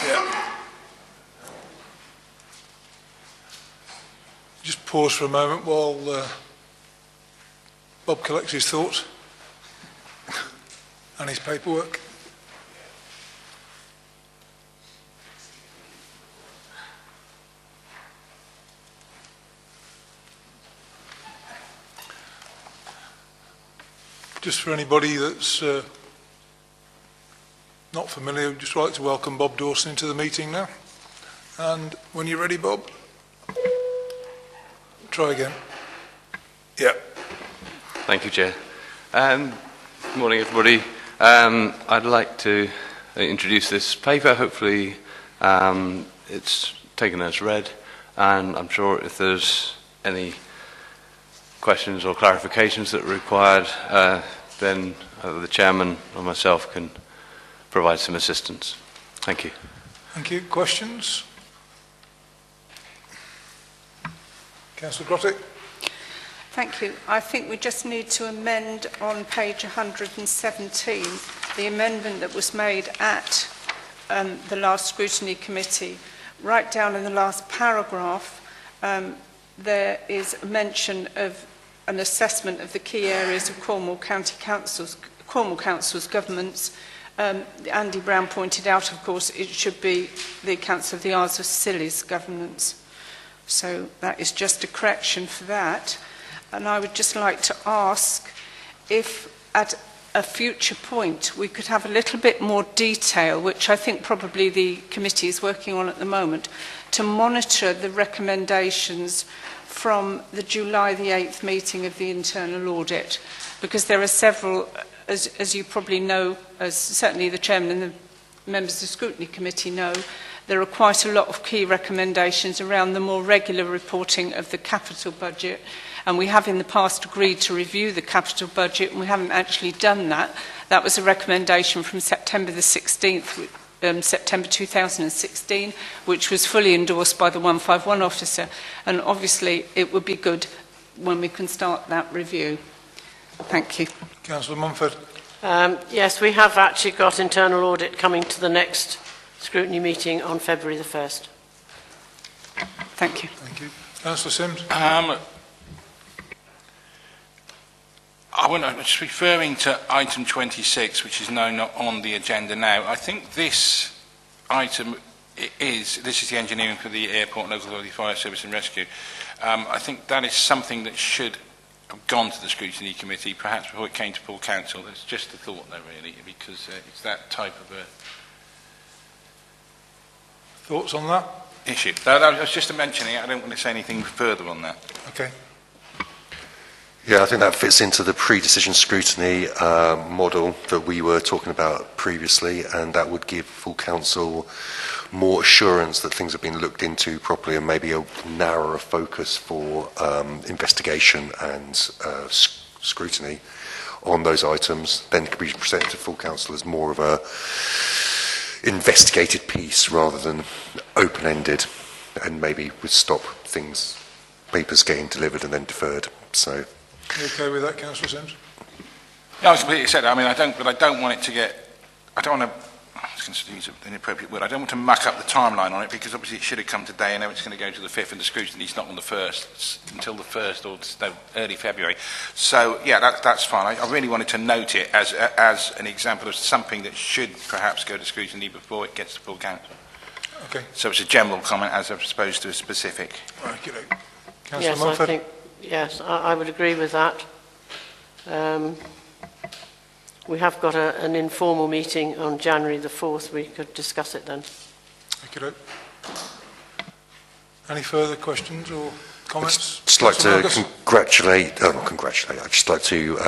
Yeah. Just pause for a moment while Bob collects his thoughts and his paperwork. Just for anybody that's not familiar, I'd just like to welcome Bob Dawson into the meeting now. And when you're ready, Bob, try again. Yeah.
Thank you, Chair. Good morning, everybody. I'd like to introduce this paper. Hopefully it's taken as read, and I'm sure if there's any questions or clarifications that are required, then the Chairman or myself can provide some assistance. Thank you.
Thank you. Questions? Councillor Grottick.
Thank you. I think we just need to amend on page 117 the amendment that was made at the last scrutiny committee. Right down in the last paragraph, there is a mention of an assessment of the key areas of Cornwall County Council's Cornwall Council's governments. Andy Brown pointed out, of course, it should be the Council of the Isles of Scilly's governance. So that is just a correction for that. And I would just like to ask if at a future point we could have a little bit more detail, which I think probably the committee is working on at the moment, to monitor the recommendations from the July the 8th meeting of the internal audit, because there are several, as you probably know, as certainly the chairman and the members of the scrutiny committee know, there are quite a lot of key recommendations around the more regular reporting of the capital budget, and we have in the past agreed to review the capital budget, and we haven't actually done that. That was a recommendation from September the 16th, September 2016, which was fully endorsed by the 151 officer, and obviously it would be good when we can start that review. Thank you.
Councillor Mumford.
Yes, we have actually got internal audit coming to the next scrutiny meeting on February the 1st.
Thank you.
Thank you. Councillor Sims.
I'm just referring to item 26, which is now not on the agenda now. I think this item this is the engineering for the airport, local authority, fire service and rescue. I think that is something that should have gone to the scrutiny committee, perhaps before it came to full council. It's just a thought though, really, because it's that type of a...
Thoughts on that?
Issue. I was just mentioning it. I don't want to say anything further on that.
Okay.
Yeah, I think that fits into the pre-decision scrutiny model that we were talking about previously, and that would give full council more assurance that things have been looked into properly and maybe a narrower focus for investigation and scrutiny on those items. Then it could be presented to full council as more of a investigated piece rather than open-ended, and maybe would stop things, papers getting delivered and then deferred. So.
You okay with that, Councillor Sims?
Yeah, I was completely said. I mean, I don't want it to get. I don't want to. I was going to use an inappropriate word. I don't want to muck up the timeline on it, because obviously it should have come today, and now it's going to go to the 5th, and the scrutiny is not on the 1st. It's until the 1st or early February. So yeah, that's fine. I really wanted to note it as an example of something that should perhaps go to scrutiny before it gets to full council.
Okay.
So it's a general comment as opposed to a specific.
Councillor
Yes,
Mumford.
I think. Yes, I would agree with that. We have got an informal meeting on January the 4th. We could discuss it then.
Okay. Any further questions or comments?
I'd just like to I'd just like to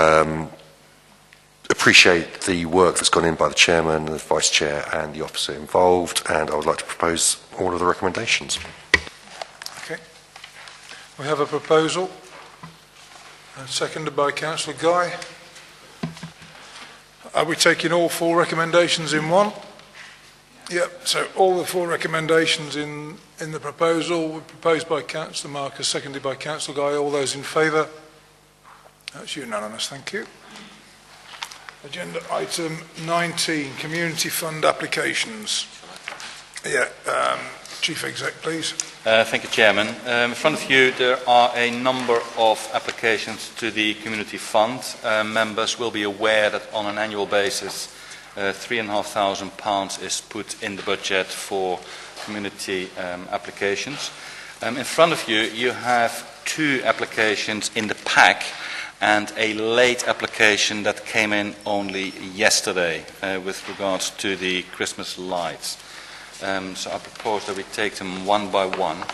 appreciate the work that's gone in by the chairman, the vice chair and the officer involved, and I would like to propose all of the recommendations.
Okay. We have a proposal, seconded by Councillor Guy. Are we taking all 4 recommendations in one? Yep, so all the 4 recommendations in the proposal were proposed by Councillor Marcus, seconded by Councillor Guy. All those in favour? That's unanimous, thank you. Agenda item 19, Community Fund applications. Yeah, Chief Exec, please.
Thank you, Chairman. In front of you there are a number of applications to the Community Fund. Members will be aware that on an annual basis £3,500 is put in the budget for community applications. In front of you, you have 2 applications in the pack and a late application that came in only yesterday with regards to the Christmas lights. So I propose that we take them one by one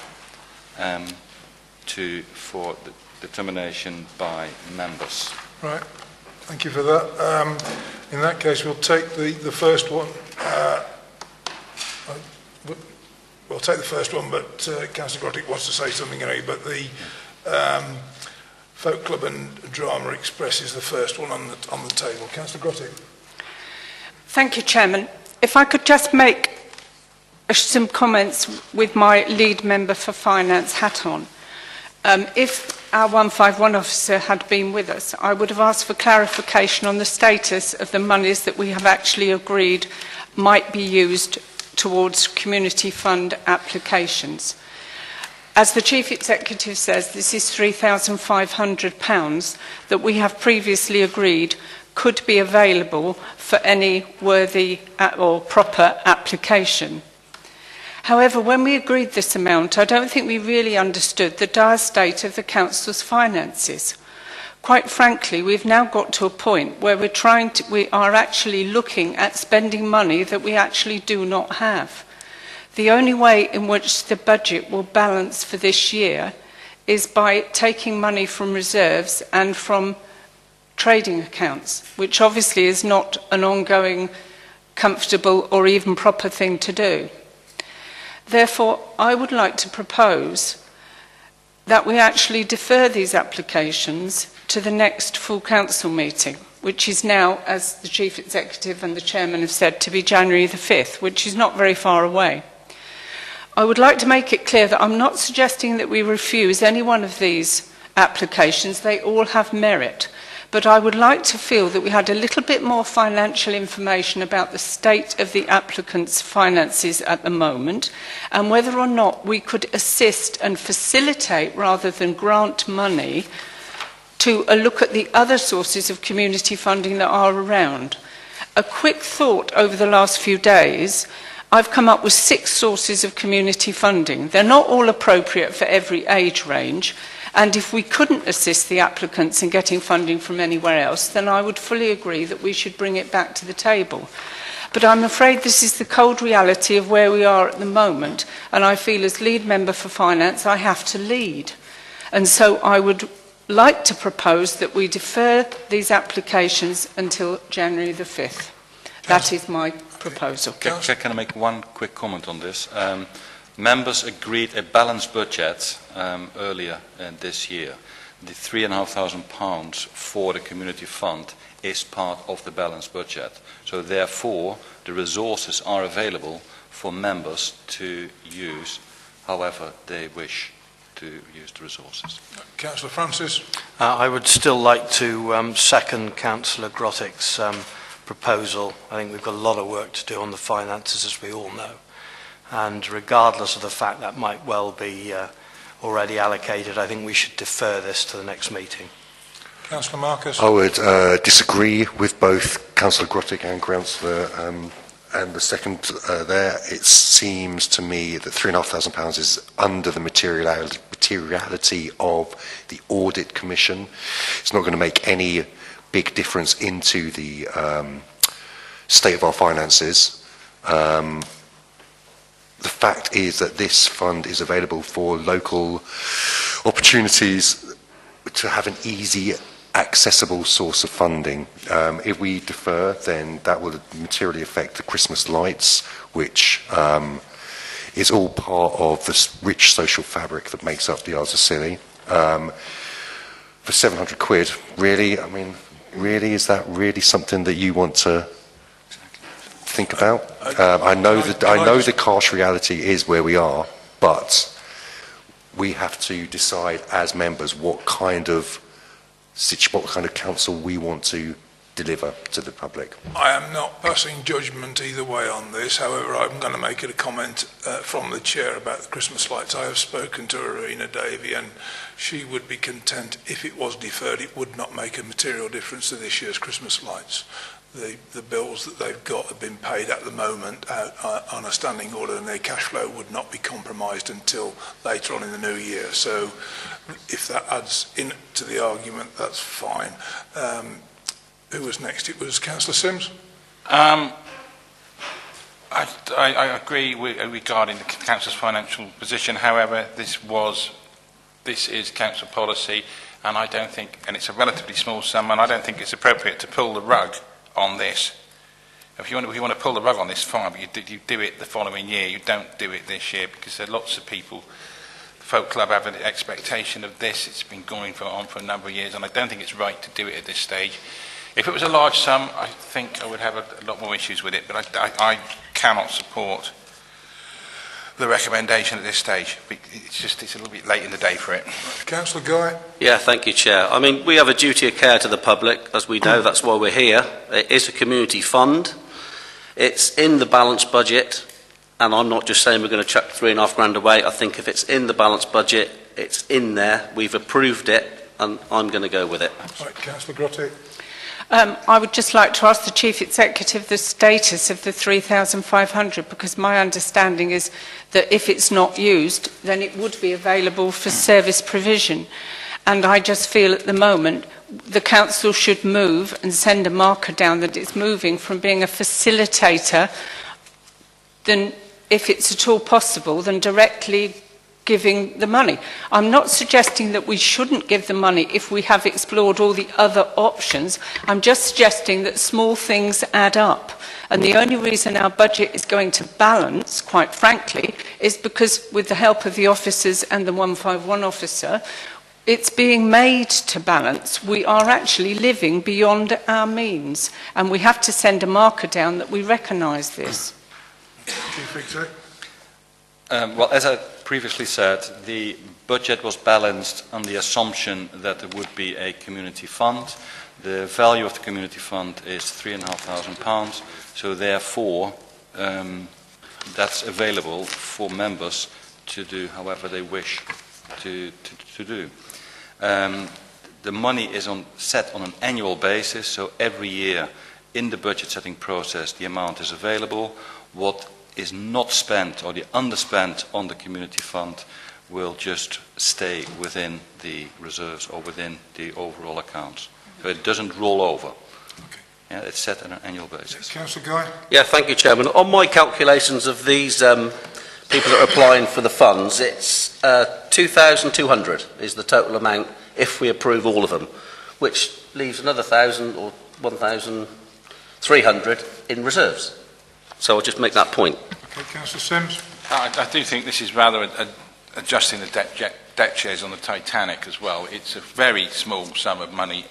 for the determination by members.
Right, thank you for that. In that case, we'll take the first one. We'll take the first one, but Councillor Grottick wants to say something anyway. But the Folk Club and Drama Express is the first one on the table. Councillor Grottick.
Thank you, Chairman. If I could just make some comments with my lead member for finance hat on. If our 151 officer had been with us, I would have asked for clarification on the status of the monies that we have actually agreed might be used towards community fund applications. As the Chief Executive says, this is £3,500 that we have previously agreed could be available for any worthy or proper application. However, when we agreed this amount, I don't think we really understood the dire state of the council's finances. Quite frankly, we've now got to a point where we are actually looking at spending money that we actually do not have. The only way in which the budget will balance for this year is by taking money from reserves and from trading accounts, which obviously is not an ongoing, comfortable or even proper thing to do. Therefore, I would like to propose that we actually defer these applications to the next full council meeting, which is now, as the Chief Executive and the Chairman have said, to be January the 5th, which is not very far away. I would like to make it clear that I'm not suggesting that we refuse any one of these applications. They all have merit. But I would like to feel that we had a little bit more financial information about the state of the applicants' finances at the moment, and whether or not we could assist and facilitate, rather than grant money, to a look at the other sources of community funding that are around. A quick thought over the last few days, I've come up with 6 sources of community funding. They're not all appropriate for every age range, and if we couldn't assist the applicants in getting funding from anywhere else, then I would fully agree that we should bring it back to the table. But I'm afraid this is the cold reality of where we are at the moment, and I feel as lead member for finance I have to lead. And so I would like to propose that we defer these applications until January the 5th. That is my proposal.
Can I make one quick comment on this? Members agreed a balanced budget earlier this year. The £3,500 for the community fund is part of the balanced budget. So therefore, the resources are available for members to use however they wish to use the resources.
Councillor Francis.
I would still like to second Councillor Grottick's proposal. I think we've got a lot of work to do on the finances, as we all know. And regardless of the fact that might well be already allocated, I think we should defer this to the next meeting.
Councillor Marcus.
I would disagree with both Councillor Grottick and Councillor and the second there. It seems to me that £3,500 is under the materiality of the Audit Commission. It's not going to make any big difference into the state of our finances. The fact is that this fund is available for local opportunities to have an easy, accessible source of funding. If we defer, then that will materially affect the Christmas lights, which is all part of the rich social fabric that makes up the Isles of Scilly. For 700 quid, really? I mean, really, is that really something that you want to think about? I know the harsh reality is where we are, but we have to decide as members what kind of council we want to deliver to the public.
I am not passing judgment either way on this. However, I'm going to make it a comment from the chair about the Christmas lights. I have spoken to Arena Davey, and she would be content if it was deferred. It would not make a material difference to this year's Christmas lights. The bills that they've got have been paid at the moment on a standing order, and their cash flow would not be compromised until later on in the new year. So if that adds into the argument, that's fine. Who was next? It was Councillor Sims.
I agree regarding the council's financial position. However, this is council policy, and I don't think, and it's a relatively small sum, and I don't think it's appropriate to pull the rug on this. If you want to pull the rug on this, fine, but you do it the following year. You don't do it this year, because there are lots of people. The Folk Club have an expectation of this. It's been going on for a number of years, and I don't think it's right to do it at this stage. If it was a large sum, I think I would have a lot more issues with it, but I cannot support the recommendation at this stage. It's a little bit late in the day for it.
Councillor Guy.
Yeah, thank you, Chair. I mean, we have a duty of care to the public, as we know. That's why we're here. It is a community fund. It's in the balanced budget, and I'm not just saying we're going to chuck £3,500 away. I think if it's in the balanced budget, it's in there. We've approved it, and I'm going to go with it.
Right, Councillor Grottick.
I would just like to ask the Chief Executive the status of the 3,500, because my understanding is that if it's not used, then it would be available for service provision. And I just feel at the moment the Council should move and send a marker down that it's moving from being a facilitator, then, if it's at all possible, than directly giving the money. I'm not suggesting that we shouldn't give the money if we have explored all the other options. I'm just suggesting that small things add up. And the only reason our budget is going to balance, quite frankly, is because with the help of the officers and the 151 officer, it's being made to balance. We are actually living beyond our means, and we have to send a marker down that we recognise this.
Chief Exec.
Well, as I previously said, the budget was balanced on the assumption that there would be a community fund. The value of the community fund is £3,500, so therefore that's available for members to do however they wish to do. The money is set on an annual basis, so every year in the budget setting process the amount is available. What is not spent or the underspent on the community fund will just stay within the reserves or within the overall accounts. So it doesn't roll over.
Okay.
Yeah, it's set on an annual basis.
Councillor Guy.
Yeah, thank you, Chairman. On my calculations of these people that are applying for the funds, it's 2,200 is the total amount if we approve all of them, which leaves another 1,000 or 1,300 in reserves. So I'll just make that point.
Okay, Councillor Sims.
I do think this is rather adjusting the debt shares on the Titanic as well. It's a very small sum of money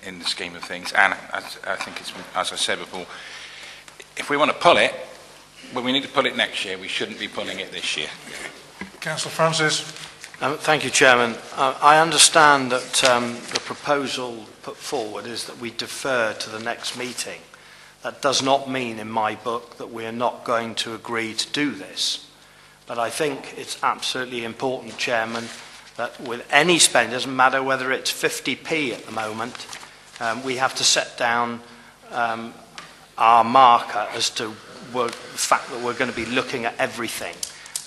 in the scheme of things, and I think it's, as I said before, if we want to pull it, well, we need to pull it next year. We shouldn't be pulling it this year.
Councillor Francis.
Thank you, Chairman. I understand that the proposal put forward is that we defer to the next meeting. That does not mean, in my book, that we are not going to agree to do this. But I think it's absolutely important, Chairman, that with any spend, it doesn't matter whether it's 50p at the moment, we have to set down our marker as to the fact that we're going to be looking at everything.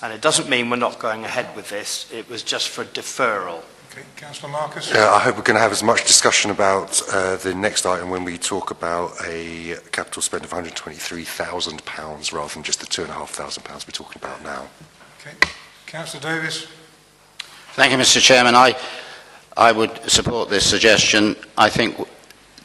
And it doesn't mean we're not going ahead with this. It was just for deferral.
Okay, Councillor Marcus.
I hope we're going to have as much discussion about the next item when we talk about a capital spend of £123,000 rather than just the £2,500 we're talking about now.
Okay, Councillor Davis.
Thank you, Mr. Chairman. I would support this suggestion. I think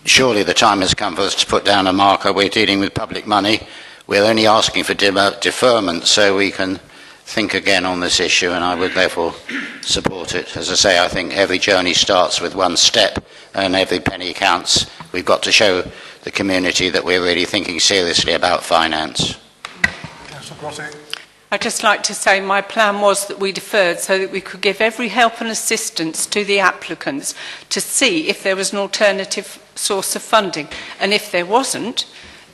surely the time has come for us to put down a marker. We're dealing with public money. We're only asking for deferment so we can think again on this issue, and I would therefore support it. As I say, I think every journey starts with one step and every penny counts. We've got to show the community that we're really thinking seriously about finance.
Councillor Grotty.
I'd just like to say my plan was that we deferred so that we could give every help and assistance to the applicants to see if there was an alternative source of funding. And if there wasn't,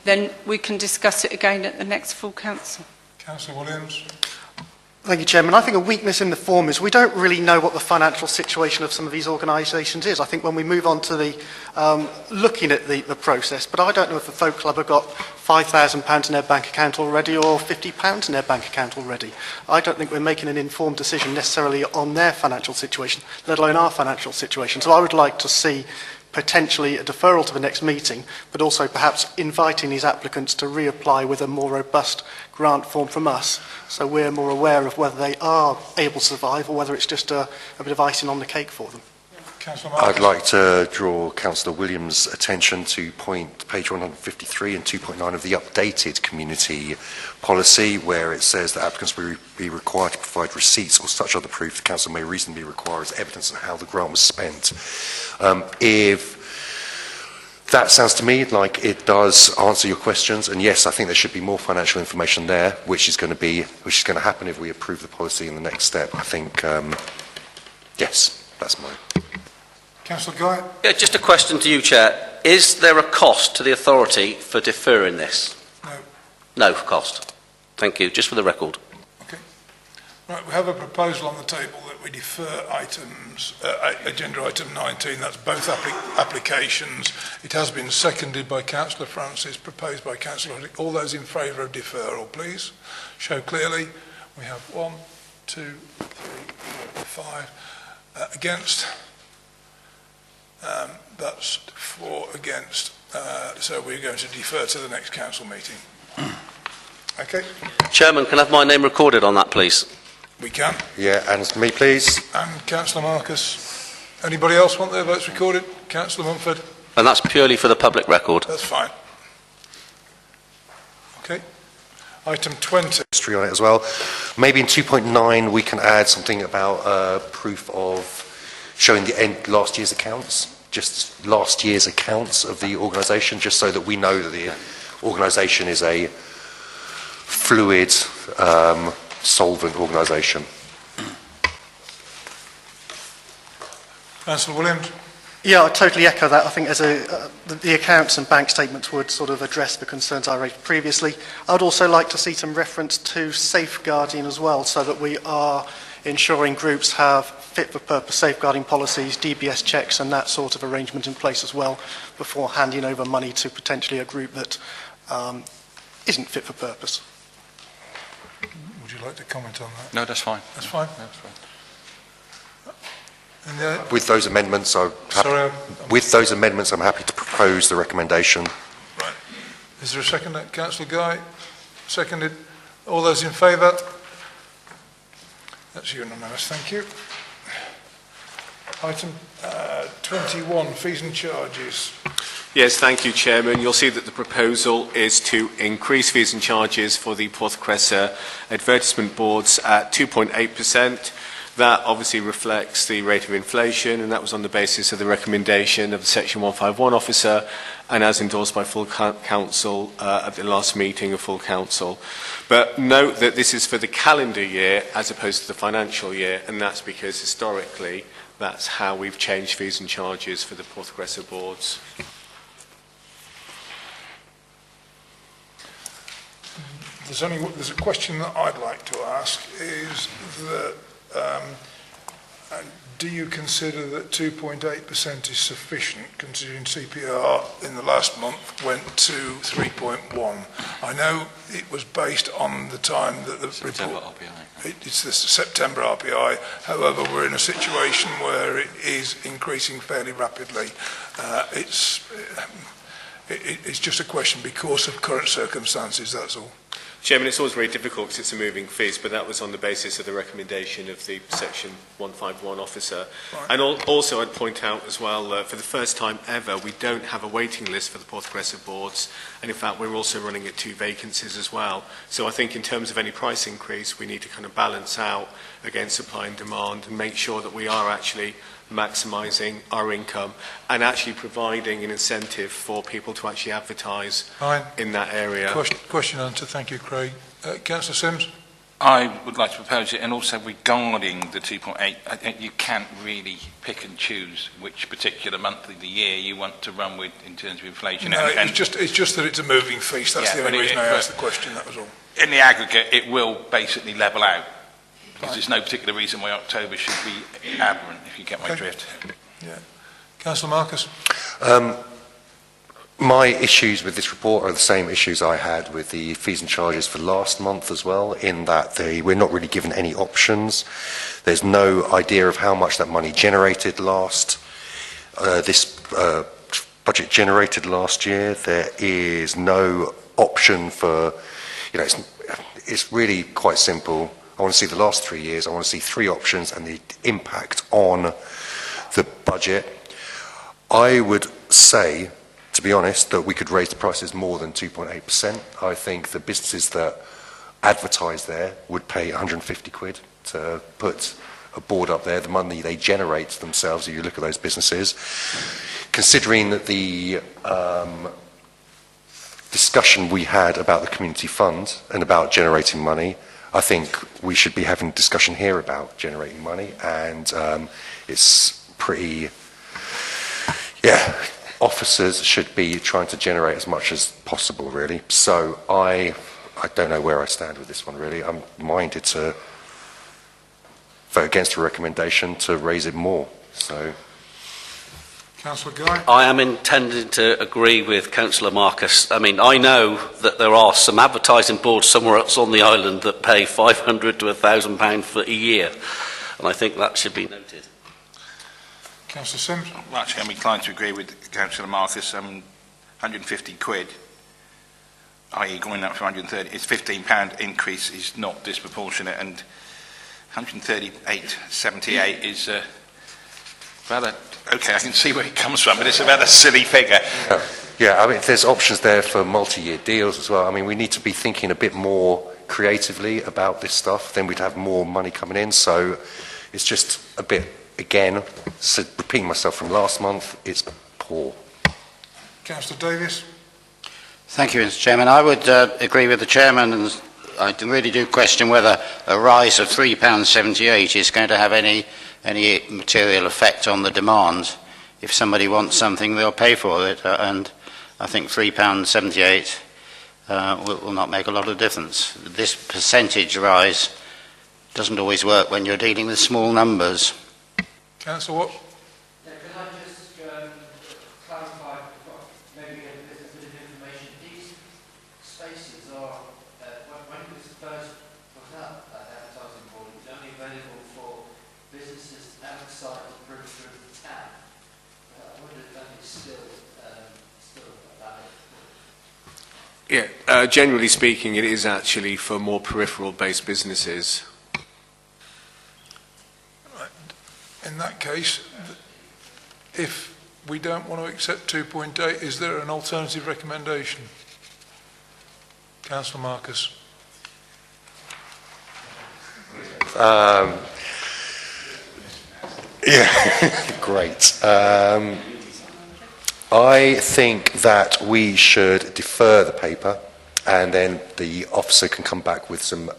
then we can discuss it again at the next full council.
Councillor Williams.
Thank you, Chairman. I think a weakness in the form is we don't really know what the financial situation of some of these organisations is. I think when we move on to the looking at the process, but I don't know if the Folk Club have got £5,000 in their bank account already or £50 in their bank account already. I don't think we're making an informed decision necessarily on their financial situation, let alone our financial situation. So I would like to see potentially a deferral to the next meeting, but also perhaps inviting these applicants to reapply with a more robust grant form from us, so we're more aware of whether they are able to survive or whether it's just a bit of icing on the cake for them.
I'd like to draw Councillor Williams' attention to page 153 and 2.9 of the updated community policy, where it says that applicants will be required to provide receipts or such other proof the council may reasonably require as evidence of how the grant was spent. If that sounds to me like it does answer your questions, and yes, I think there should be more financial information there, which is going to happen if we approve the policy in the next step. I think, yes, that's mine.
Councillor Guy.
Yeah, just a question to you, Chair. Is there a cost to the authority for deferring this?
No.
No cost. Thank you. Just for the record.
Okay. Right, we have a proposal on the table that we defer items, agenda item 19, that's both applications. It has been seconded by Councillor Francis, proposed by Councillor Hoddick. All those in favour of deferral, please. Show clearly. We have 1, 2, 3, 4, 5. Against? That's 4 against. So we're going to defer to the next council meeting. Okay.
Chairman, can I have my name recorded on that, please?
We can.
Yeah, and me, please.
And Councillor Marcus. Anybody else want their votes recorded? Councillor Mumford.
And that's purely for the public record.
That's fine. Okay. Item 20.
History on it as well. Maybe in 2.9 we can add something about proof of showing the last year's accounts, just last year's accounts of the organisation, just so that we know that the organisation is a fluid, solvent organisation.
Councillor Williams.
Yeah, I totally echo that. I think as the accounts and bank statements would sort of address the concerns I raised previously. I'd also like to see some reference to safeguarding as well, so that we are ensuring groups have fit-for-purpose safeguarding policies, DBS checks and that sort of arrangement in place as well before handing over money to potentially a group that isn't fit for purpose.
Would you like to comment on that?
No, that's fine.
That's fine.
That's fine.
And,
with those amendments, I'm happy to propose the recommendation.
Right. Is there a second? Councillor Guy? Seconded. All those in favour? That's unanimous. Thank you. Item 21, fees and charges.
Yes, thank you, Chairman. You'll see that the proposal is to increase fees and charges for the Porth Cressa advertisement boards at 2.8%. That obviously reflects the rate of inflation, and that was on the basis of the recommendation of the Section 151 officer, and as endorsed by full council at the last meeting of full council. But note that this is for the calendar year as opposed to the financial year, and that's because historically that's how we've changed fees and charges for the Porth Cressa boards.
There's a question that I'd like to ask, is that do you consider that 2.8% is sufficient, considering CPR in the last month went to 3.1? I know it was based on the time that the
September
report...
RPI.
It's the September RPI. However, we're in a situation where it is increasing fairly rapidly. It's just a question because of current circumstances, that's all.
Chairman, it's always very difficult because it's a moving feast, but that was on the basis of the recommendation of the Section 151 officer. Right. And also I'd point out as well that for the first time ever, we don't have a waiting list for the Porth Cressa boards, and in fact we're also running at 2 vacancies as well. So I think in terms of any price increase, we need to kind of balance out against supply and demand and make sure that we are actually maximising our income and actually providing an incentive for people to actually advertise in that area.
Question answered. Thank you, Craig. Councillor Sims?
I would like to propose it, and also regarding the 2.8, I think you can't really pick and choose which particular month of the year you want to run with in terms of inflation.
No, it's just that it's a moving feast. That's the only reason I asked the question, that was all.
In the aggregate, it will basically level out. Because there's no particular reason why October should be aberrant, if you get my drift.
Yeah. Councillor Marcus?
My issues with this report are the same issues I had with the fees and charges for last month as well, in that we're not really given any options. There's no idea of how much that money generated this budget generated last year. There is no option for, it's really quite simple. I want to see the last 3 years, I want to see 3 options and the impact on the budget. I would say, to be honest, that we could raise the prices more than 2.8%. I think the businesses that advertise there would pay 150 quid to put a board up there, the money they generate themselves, if you look at those businesses. Considering that the discussion we had about the community fund and about generating money, I think we should be having a discussion here about generating money, and it's pretty, officers should be trying to generate as much as possible, really. So I don't know where I stand with this one, really. I'm minded to vote against the recommendation to raise it more. So,
Councillor Guy?
I am intending to agree with Councillor Marcus. I mean, I know that there are some advertising boards somewhere else on the island that pay £500 to £1,000 for a year, and I think that should be noted.
Councillor Sims?
Well, actually, I'm inclined to agree with Councillor Marcus. 150 quid, i.e. going up from 130, it's £15 increase is not disproportionate, and 138.78 is rather, okay, I can see where it comes from, but it's about a silly figure.
yeah, I mean, there's options there for multi-year deals as well. I mean, we need to be thinking a bit more creatively about this stuff, then we'd have more money coming in. So it's just a bit, again, repeating myself from last month, it's poor.
Councillor Davies?
Thank you, Mr. Chairman. I would agree with the Chairman, and I really do question whether a rise of £3.78 is going to have any material effect on the demand. If somebody wants something, they'll pay for it, and I think £3.78 will not make a lot of difference. This percentage rise doesn't always work when you're dealing with small numbers.
Councillor Watt?
Can I just clarify, maybe get a bit of information? These spaces are, when it was first put up, that advertising board, it was only available for businesses outside the perimeter of the town. I wonder if that is still valid.
Yeah, generally speaking, it is actually for more peripheral-based businesses.
In that case, if we don't want to accept 2.8, is there an alternative recommendation? Councillor Marcus?
Yeah, great. I think that we should defer the paper, and then the officer can come back with some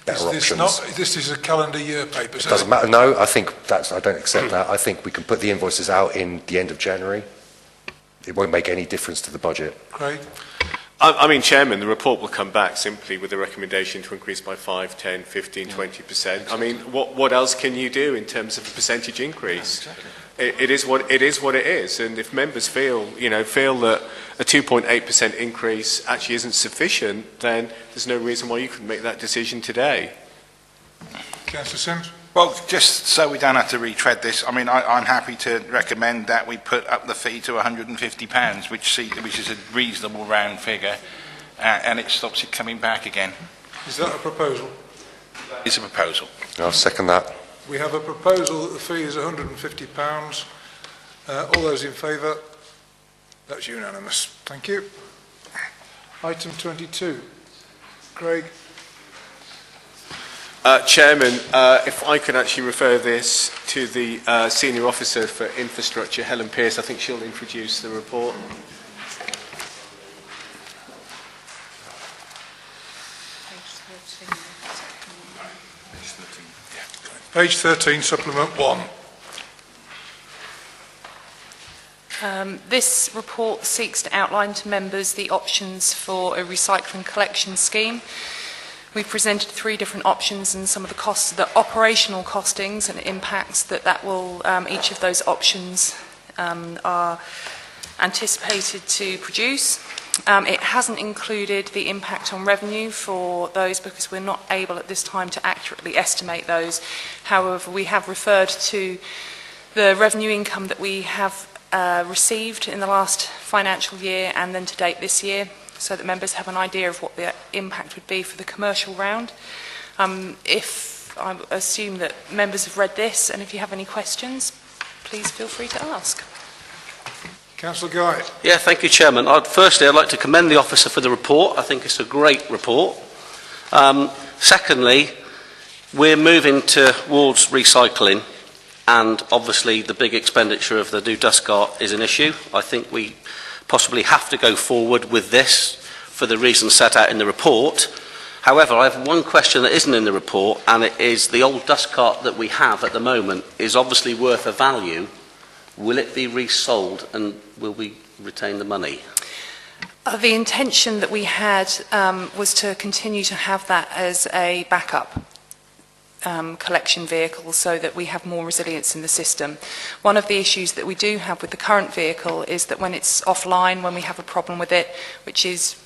better options.
This is a calendar year paper.
It doesn't matter. No, I think I don't accept that. I think we can put the invoices out in the end of January. It won't make any difference to the budget.
Craig?
I mean, Chairman, the report will come back simply with a recommendation to increase by 5, 10, 15, 20%. I mean, what else can you do in terms of a percentage increase? It is what it is, and if members feel that a 2.8% increase actually isn't sufficient, then there's no reason why you couldn't make that decision today.
Councillor Sims?
Well, just so we don't have to retread this, I mean, I'm happy to recommend that we put up the fee to £150, which is a reasonable round figure, and it stops it coming back again.
Is that a proposal?
It's a proposal.
I'll second that.
We have a proposal that the fee is £150. All those in favour? That's unanimous. Thank you. Item 22. Craig?
Chairman, if I could actually refer this to the Senior Officer for Infrastructure, Helen Pearce, I think she'll introduce the report.
Page 13, Supplement 1.
This report seeks to outline to members the options for a recycling collection scheme. We've presented 3 different options and some of the costs, the operational costings and impacts that will, each of those options are anticipated to produce. It hasn't included the impact on revenue for those because we're not able at this time to accurately estimate those. However, we have referred to the revenue income that we have received in the last financial year and then to date this year, so that members have an idea of what the impact would be for the commercial round. If I assume that members have read this, and if you have any questions, please feel free to ask.
Councillor Guy.
Yeah, thank you, Chairman. Firstly, I'd like to commend the officer for the report. I think it's a great report. Secondly, we're moving towards recycling, and obviously the big expenditure of the new dust cart is an issue. I think we possibly have to go forward with this for the reasons set out in the report. However, I have one question that isn't in the report, and it is the old dust cart that we have at the moment is obviously worth a value. Will it be resold, and will we retain the money?
The intention that we had was to continue to have that as a backup. collection vehicle so that we have more resilience in the system. One of the issues that we do have with the current vehicle is that when it's offline, when we have a problem with it, which is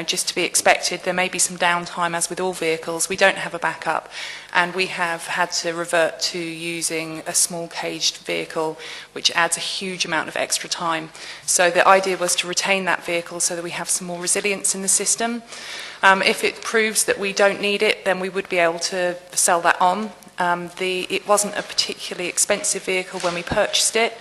just to be expected, there may be some downtime, as with all vehicles. We don't have a backup, and we have had to revert to using a small caged vehicle, which adds a huge amount of extra time. So the idea was to retain that vehicle so that we have some more resilience in the system. If it proves that we don't need it, then we would be able to sell that on. It wasn't a particularly expensive vehicle when we purchased it.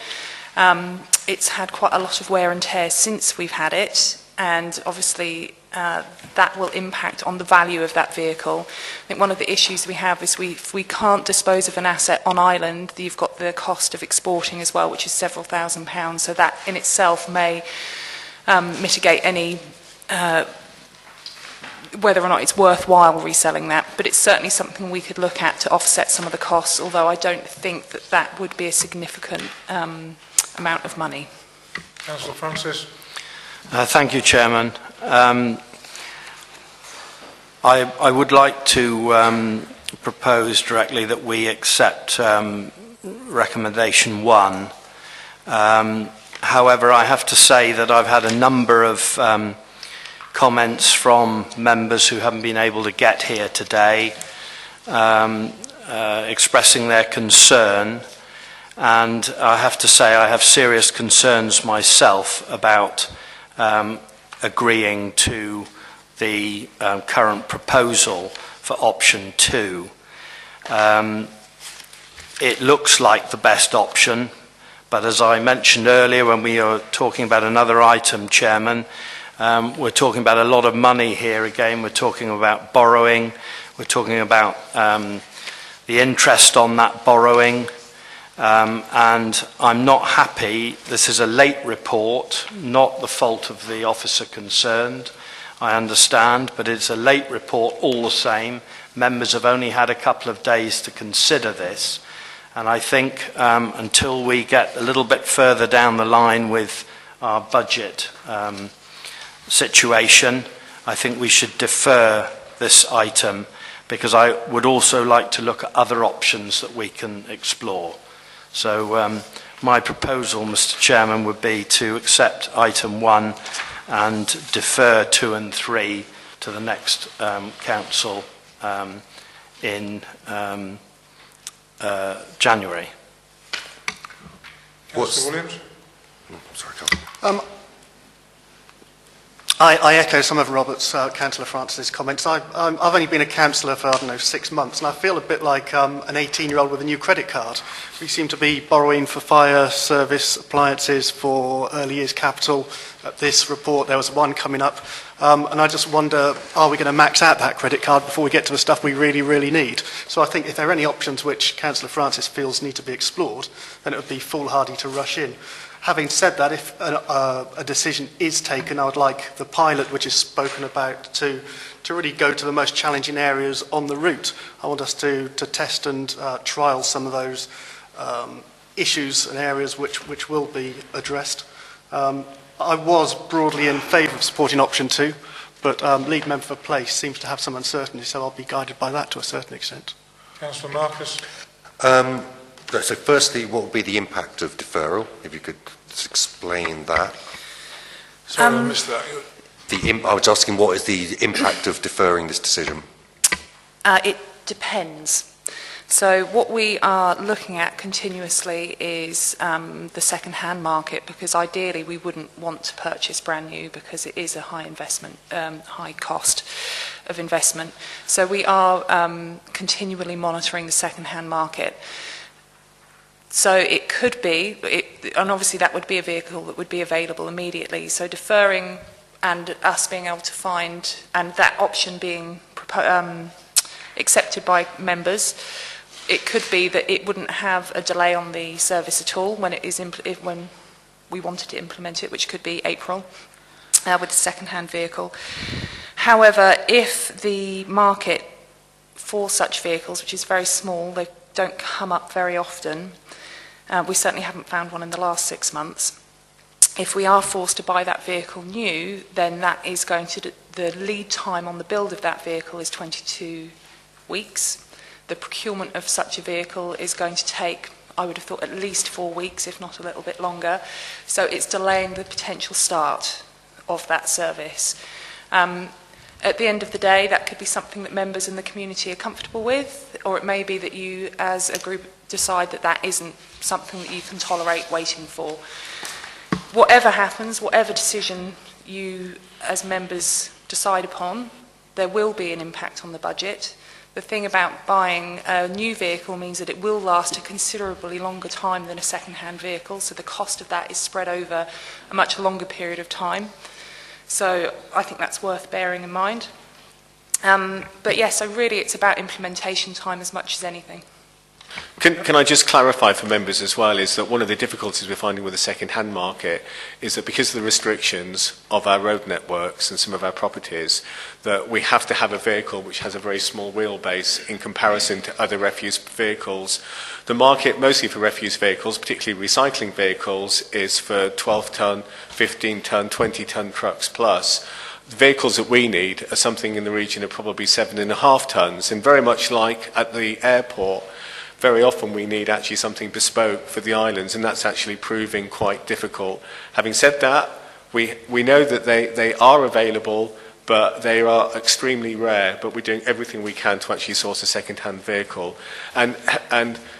It's had quite a lot of wear and tear since we've had it, and obviously that will impact on the value of that vehicle. I think one of the issues we have is if we can't dispose of an asset on island, you've got the cost of exporting as well, which is several £1,000s, so that in itself may mitigate any whether or not it's worthwhile reselling that, but it's certainly something we could look at to offset some of the costs, although I don't think that that would be a significant amount of money.
Councillor Francis.
Thank you, Chairman. I would like to propose directly that we accept recommendation 1. However, I have to say that I've had a number of comments from members who haven't been able to get here today, expressing their concern, and I have to say I have serious concerns myself about agreeing to the current proposal for option 2. It looks like the best option, but as I mentioned earlier when we were talking about another item, Chairman, we're talking about a lot of money here again. We're talking about borrowing. We're talking about the interest on that borrowing. And I'm not happy. This is a late report, not the fault of the officer concerned, I understand, but it's a late report all the same. Members have only had a couple of days to consider this. And I think until we get a little bit further down the line with our budget situation, I think we should defer this item, because I would also like to look at other options that we can explore. So my proposal, Mr. Chairman, would be to accept item 1 and defer 2 and 3 to the next council in January.
Councillor Williams.
Sorry,
I echo some of Robert's, Councillor Francis's comments. I've only been a councillor for, 6 months, and I feel a bit like an 18-year-old with a new credit card. We seem to be borrowing for fire service appliances, for early years capital. At this report, there was one coming up, and I just wonder, are we going to max out that credit card before we get to the stuff we really, really need? So I think if there are any options which Councillor Francis feels need to be explored, then it would be foolhardy to rush in. Having said that, if a decision is taken, I would like the pilot, which is spoken about, to really go to the most challenging areas on the route. I want us to test and trial some of those issues and areas which will be addressed. I was broadly in favour of supporting option 2, but lead member for place seems to have some uncertainty, so I'll be guided by that to a certain extent.
Councillor Marcus.
So firstly, what would be the impact of deferral, if you could explain that?
Sorry, I missed that.
I was asking, what is the impact of deferring this decision?
It depends. So what we are looking at continuously is the second-hand market, because ideally we wouldn't want to purchase brand new because it is a high investment, high cost of investment. So we are continually monitoring the second-hand market. So it could be, and obviously that would be a vehicle that would be available immediately. So deferring and us being able to find, and that option being accepted by members, it could be that it wouldn't have a delay on the service at all when it is when we wanted to implement it, which could be April, with the second-hand vehicle. However, if the market for such vehicles, which is very small, they don't come up very often. We certainly haven't found one in the last 6 months. If we are forced to buy that vehicle new, then that is going to, the lead time on the build of that vehicle is 22 weeks. the procurement of such a vehicle is going to take, I would have thought, at least 4 weeks, if not a little bit longer. So it's delaying the potential start of that service. At the end of the day, that could be something that members in the community are comfortable with, or it may be that you, as a group, decide that that isn't something that you can tolerate waiting for. Whatever happens, whatever decision you, as members, decide upon, there will be an impact on the budget. The thing about buying a new vehicle means that it will last a considerably longer time than a second-hand vehicle, so the cost of that is spread over a much longer period of time. So I think that's worth bearing in mind. But yes, so really it's about implementation time as much as anything.
Can I just clarify for members as well, is that one of the difficulties we're finding with the second-hand market is that because of the restrictions of our road networks and some of our properties, that we have to have a vehicle which has a very small wheelbase in comparison to other refuse vehicles. The market, mostly for refuse vehicles, particularly recycling vehicles, is for 12-ton, 15-ton, 20-ton trucks plus. The vehicles that we need are something in the region of probably 7.5 tons, and very much like at the airport, very often we need actually something bespoke for the islands, and that's actually proving quite difficult. Having said that, we know that they are available, but they are extremely rare, but we're doing everything we can to actually source a second-hand vehicle. And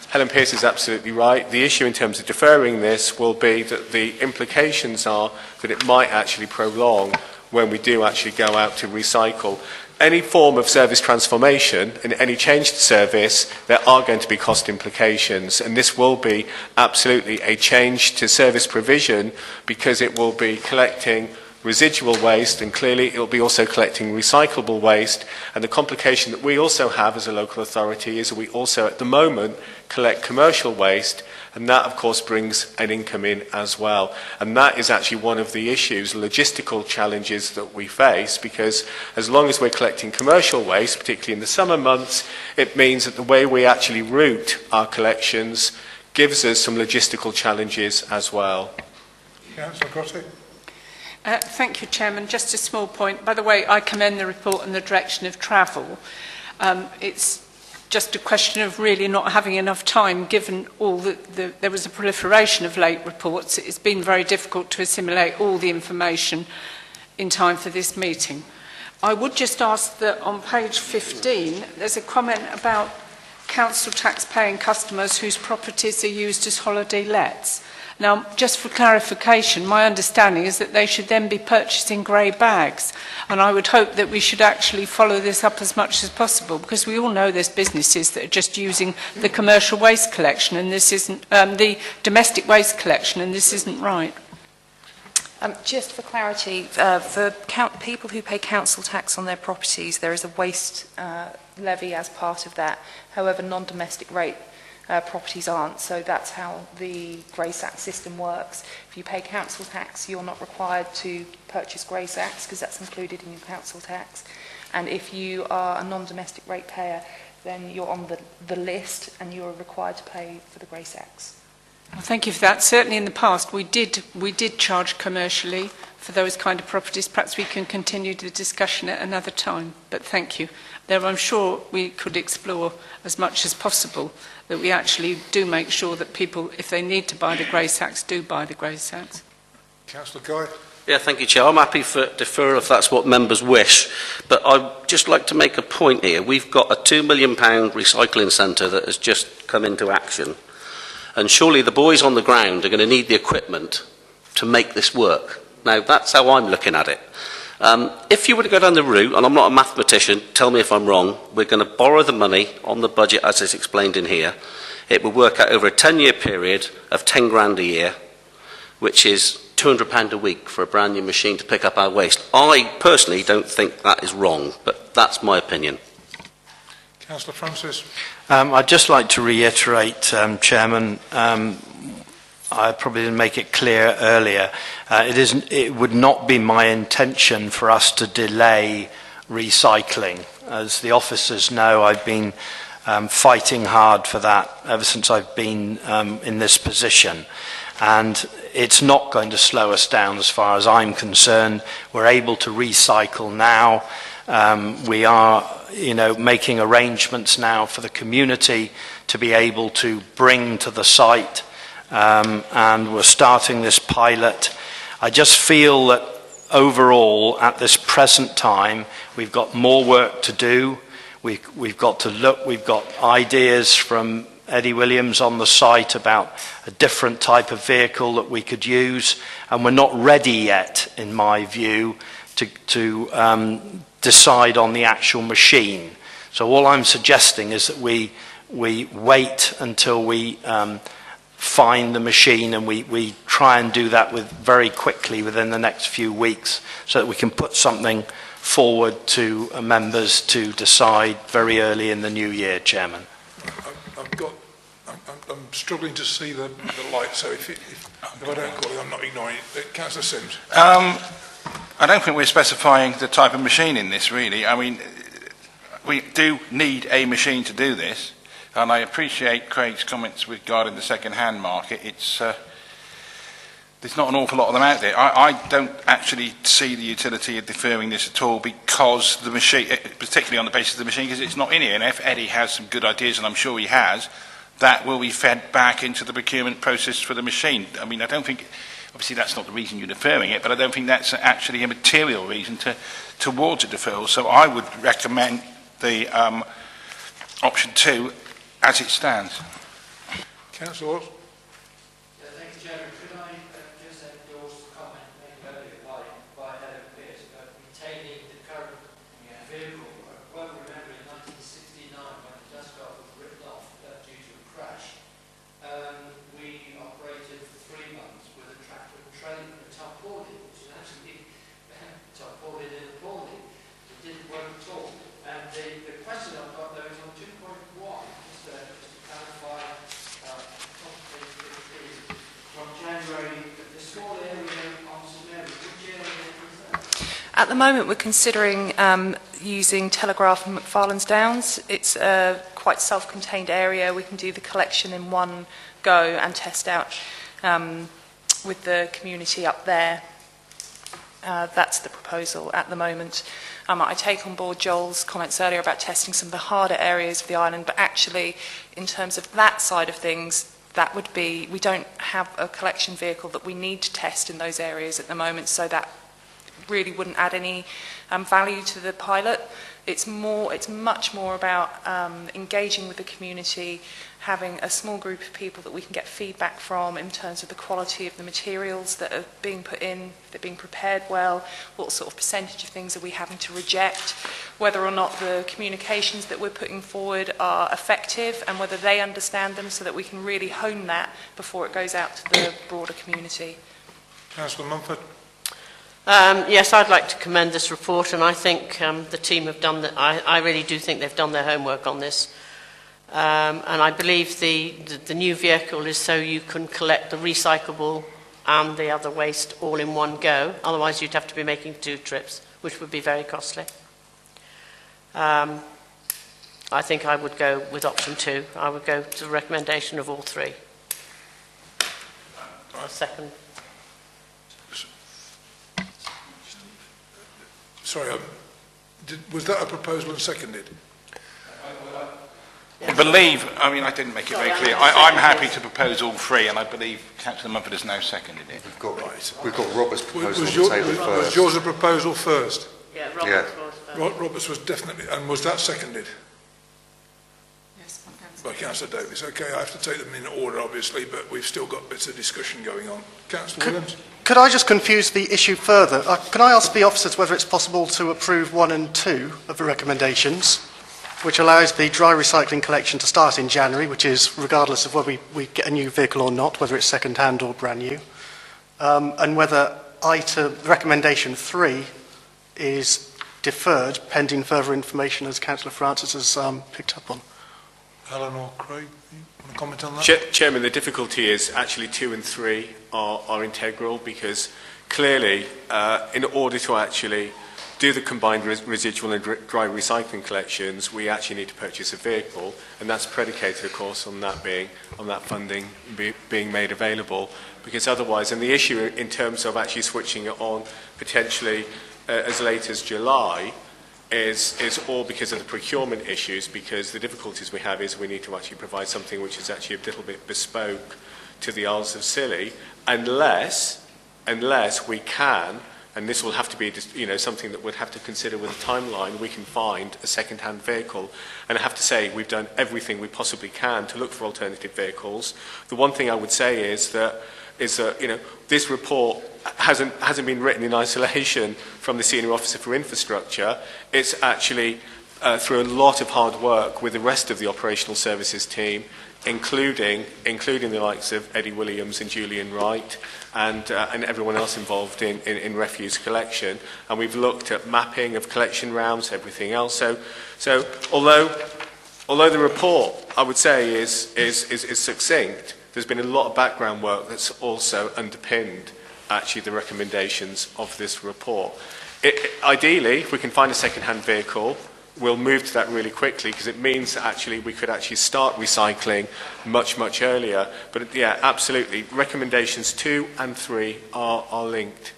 Helen Pearce is absolutely right. The issue in terms of deferring this will be that the implications are that it might actually prolong when we do actually go out to recycle. Any form of service transformation and any change to service, there are going to be cost implications, and this will be absolutely a change to service provision because it will be collecting residual waste, and clearly it will be also collecting recyclable waste. And the complication that we also have as a local authority is that we also at the moment collect commercial waste, and that of course brings an income in as well. And that is actually one of the issues, logistical challenges that we face, because as long as we're collecting commercial waste, particularly in the summer months, it means that the way we actually route our collections gives us some logistical challenges as well.
Councillor Grotty.
Thank you, Chairman. Just a small point. By the way, I commend the report and the direction of travel. It's just a question of really not having enough time, given all there was a proliferation of late reports. It's been very difficult to assimilate all the information in time for this meeting. I would just ask that on page 15, there's a comment about council tax-paying customers whose properties are used as holiday lets. Now, just for clarification, my understanding is that they should then be purchasing grey bags, and I would hope that we should actually follow this up as much as possible, because we all know there's businesses that are just using the commercial waste collection, and this isn't the domestic waste collection, and this isn't right.
Just for clarity, for people who pay council tax on their properties, there is a waste levy as part of that. However, non-domestic rate properties aren't, so that's how the grey sack system works. If you pay council tax, you're not required to purchase grey sacks because that's included in your council tax. And if you are a non-domestic rate payer, then you're on the list and you're required to pay for the grey sacks.
Well, thank you for that. Certainly in the past we did charge commercially for those kind of properties. Perhaps we can continue the discussion at another time, but thank you. There I'm sure we could explore as much as possible that we actually do make sure that people, if they need to buy the grey sacks, do buy the grey sacks.
Councillor Guy.
Yeah, thank you, Chair. I'm happy for deferral if that's what members wish, but I'd just like to make a point here. We've got a £2 million recycling centre that has just come into action, and surely the boys on the ground are going to need the equipment to make this work. Now, that's how I'm looking at it. If you were to go down the route, and I'm not a mathematician, tell me if I'm wrong, we're going to borrow the money on the budget as is explained in here. It will work out over a 10-year period of 10 grand a year, which is £200 a week for a brand new machine to pick up our waste. I personally don't think that is wrong, but that's my opinion.
Councillor Francis.
I'd just like to reiterate, Chairman, I probably didn't make it clear earlier. It would not be my intention for us to delay recycling. As the officers know, I've been fighting hard for that ever since I've been in this position. And it's not going to slow us down as far as I'm concerned. We're able to recycle now. We are, making arrangements now for the community to be able to bring to the site, and we're starting this pilot. I just feel that overall, at this present time, we've got more work to do. We've got to look, we've got ideas from Eddie Williams on the site about a different type of vehicle that we could use, and we're not ready yet, in my view, to decide on the actual machine. So all I'm suggesting is that we wait until we find the machine, and we try and do that very quickly within the next few weeks, so that we can put something forward to members to decide very early in the new year, Chairman.
I'm struggling to see the light, so if I don't call it, I'm not ignoring it. Councillor Sims.
I don't think we're specifying the type of machine in this, really. I mean, we do need a machine to do this, and I appreciate Craig's comments regarding the second-hand market. There's not an awful lot of them out there. I don't actually see the utility of deferring this at all, because the machine, particularly on the basis of the machine, because it's not in here. And if Eddie has some good ideas, and I'm sure he has, that will be fed back into the procurement process for the machine. I mean, I don't think, obviously that's not the reason you're deferring it, but I don't think that's actually a material reason towards a deferral. So I would recommend the option 2 as it stands.
Councillor Watts.
Thank you, Chairman. Could I just endorse the comment made earlier by Helen Pierce about retaining the current vehicle? Well, remember in 1969 when the dust guard was written off due to a crash, we operated for 3 months with a tractor and trailer and a tarpaulin, which is actually tarpaulin in a pauling. It didn't work at all. And the question I've got though is on 2.1, just to clarify, from January, the small area on St Mary, which area is that?
At the moment, we're considering using Telegraph and McFarland's Downs. It's a quite self-contained area. We can do the collection in one go and test out with the community up there. That's the proposal at the moment. I take on board Joel's comments earlier about testing some of the harder areas of the island, but actually, in terms of that side of things, that would be, we don't have a collection vehicle that we need to test in those areas at the moment, so that really wouldn't add any value to the pilot. It's much more about engaging with the community, having a small group of people that we can get feedback from in terms of the quality of the materials that are being put in, if they're being prepared well, what sort of percentage of things are we having to reject, whether or not the communications that we're putting forward are effective, and whether they understand them, so that we can really hone that before it goes out to the broader community.
Councillor Mumford.
Yes, I'd like to commend this report, and I think the team have done I really do think they've done their homework on this. And I believe the new vehicle is so you can collect the recyclable and the other waste all in one go. Otherwise, you'd have to be making 2 trips, which would be very costly. I think I would go with option 2. I would go to the recommendation of all 3. Second.
Sorry, was that a proposal and seconded?
I believe, I mean, I didn't make it very clear. I'm happy to propose all 3, and I believe Councillor Mumford has now seconded it.
We've got Robert's proposal
Was
on the table first.
Was yours a proposal first?
Yeah, Roberts was first.
Roberts was definitely, and was that seconded?
Yes,
By Councillor Davis. Okay, I have to take them in order, obviously, but we've still got bits of discussion going on. Councillor Williams?
Could I just confuse the issue further? Can I ask the officers whether it's possible to approve 1 and 2 of the recommendations, which allows the dry recycling collection to start in January, which is regardless of whether we get a new vehicle or not, whether it's second-hand or brand new, and whether recommendation 3 is deferred pending further information, as Councillor Francis has picked up on.
Alan or Craig, you want to comment on that?
Chairman, the difficulty is actually 2 and 3 are integral, because clearly, in order to actually do the combined residual and dry recycling collections, we actually need to purchase a vehicle, and that's predicated, of course, on that funding being made available. Because otherwise, and the issue in terms of actually switching it on potentially as late as July, is all because of the procurement issues, because the difficulties we have is we need to actually provide something which is actually a little bit bespoke to the Isles of Scilly, unless we can, and this will have to be something that we'd have to consider with a timeline, we can find a second-hand vehicle. And I have to say, we've done everything we possibly can to look for alternative vehicles. The one thing I would say is that this report hasn't been written in isolation from the Senior Officer for Infrastructure. It's actually through a lot of hard work with the rest of the operational services team, including the likes of Eddie Williams and Julian Wright and everyone else involved in refuse collection. And we've looked at mapping of collection routes, everything else. So although the report, I would say, is succinct, there's been a lot of background work that's also underpinned actually the recommendations of this report. Ideally, if we can find a second-hand vehicle, we'll move to that really quickly, because it means that actually we could actually start recycling much, much earlier. But yeah, absolutely, recommendations 2 and 3 are linked.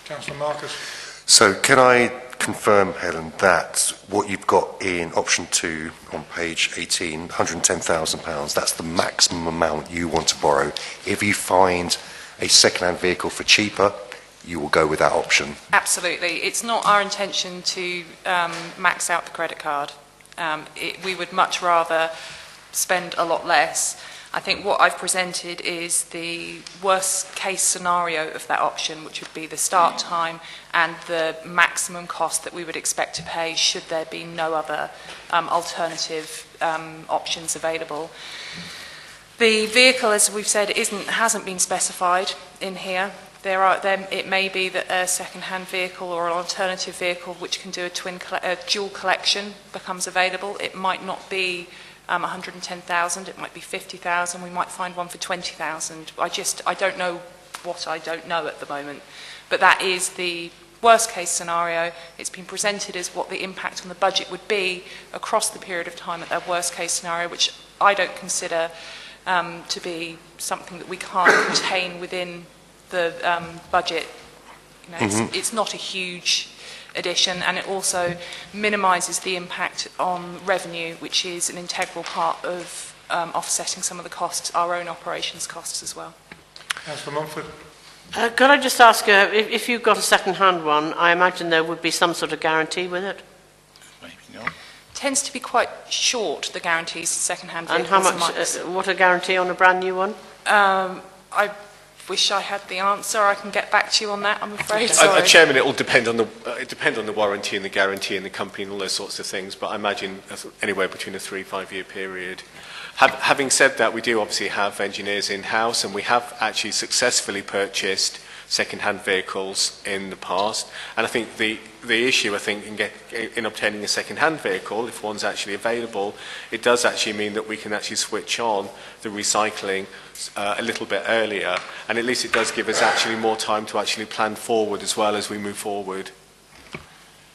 Councillor Marcus.
So can I confirm, Helen, that what you've got in option 2 on page 18, £110,000, that's the maximum amount you want to borrow. If you find a second-hand vehicle for cheaper, you will go with that option?
Absolutely. It's not our intention to max out the credit card. We would much rather spend a lot less. I think what I've presented is the worst case scenario of that option, which would be the start time and the maximum cost that we would expect to pay should there be no other alternative options available. The vehicle, as we've said, hasn't been specified in here. It may be that a second-hand vehicle or an alternative vehicle which can do a dual collection becomes available. It might not be 110,000, it might be 50,000, we might find one for 20,000. I don't know what I don't know at the moment. But that is the worst case scenario. It's been presented as what the impact on the budget would be across the period of time at that worst case scenario, which I don't consider to be something that we can't contain within the budget. It's not a huge addition, and it also minimises the impact on revenue, which is an integral part of offsetting some of the costs, our own operations costs as well.
Councillor Mumford.
Could I just ask, if you've got a second-hand one, I imagine there would be some sort of guarantee with it?
Maybe not.
Tends to be quite short, the guarantees for second-hand
And
vehicles.
how much, what a guarantee on a brand new one?
I wish I had the answer. I can get back to you on that, I'm afraid.
Chairman, it will depend on the warranty and the guarantee and the company and all those sorts of things, but I imagine anywhere between a 3-5 year period. Having said that, we do obviously have engineers in-house, and we have actually successfully purchased second-hand vehicles in the past. And I think the issue, in obtaining a second-hand vehicle, if one's actually available, it does actually mean that we can actually switch on the recycling a little bit earlier, and at least it does give us actually more time to actually plan forward as well as we move forward.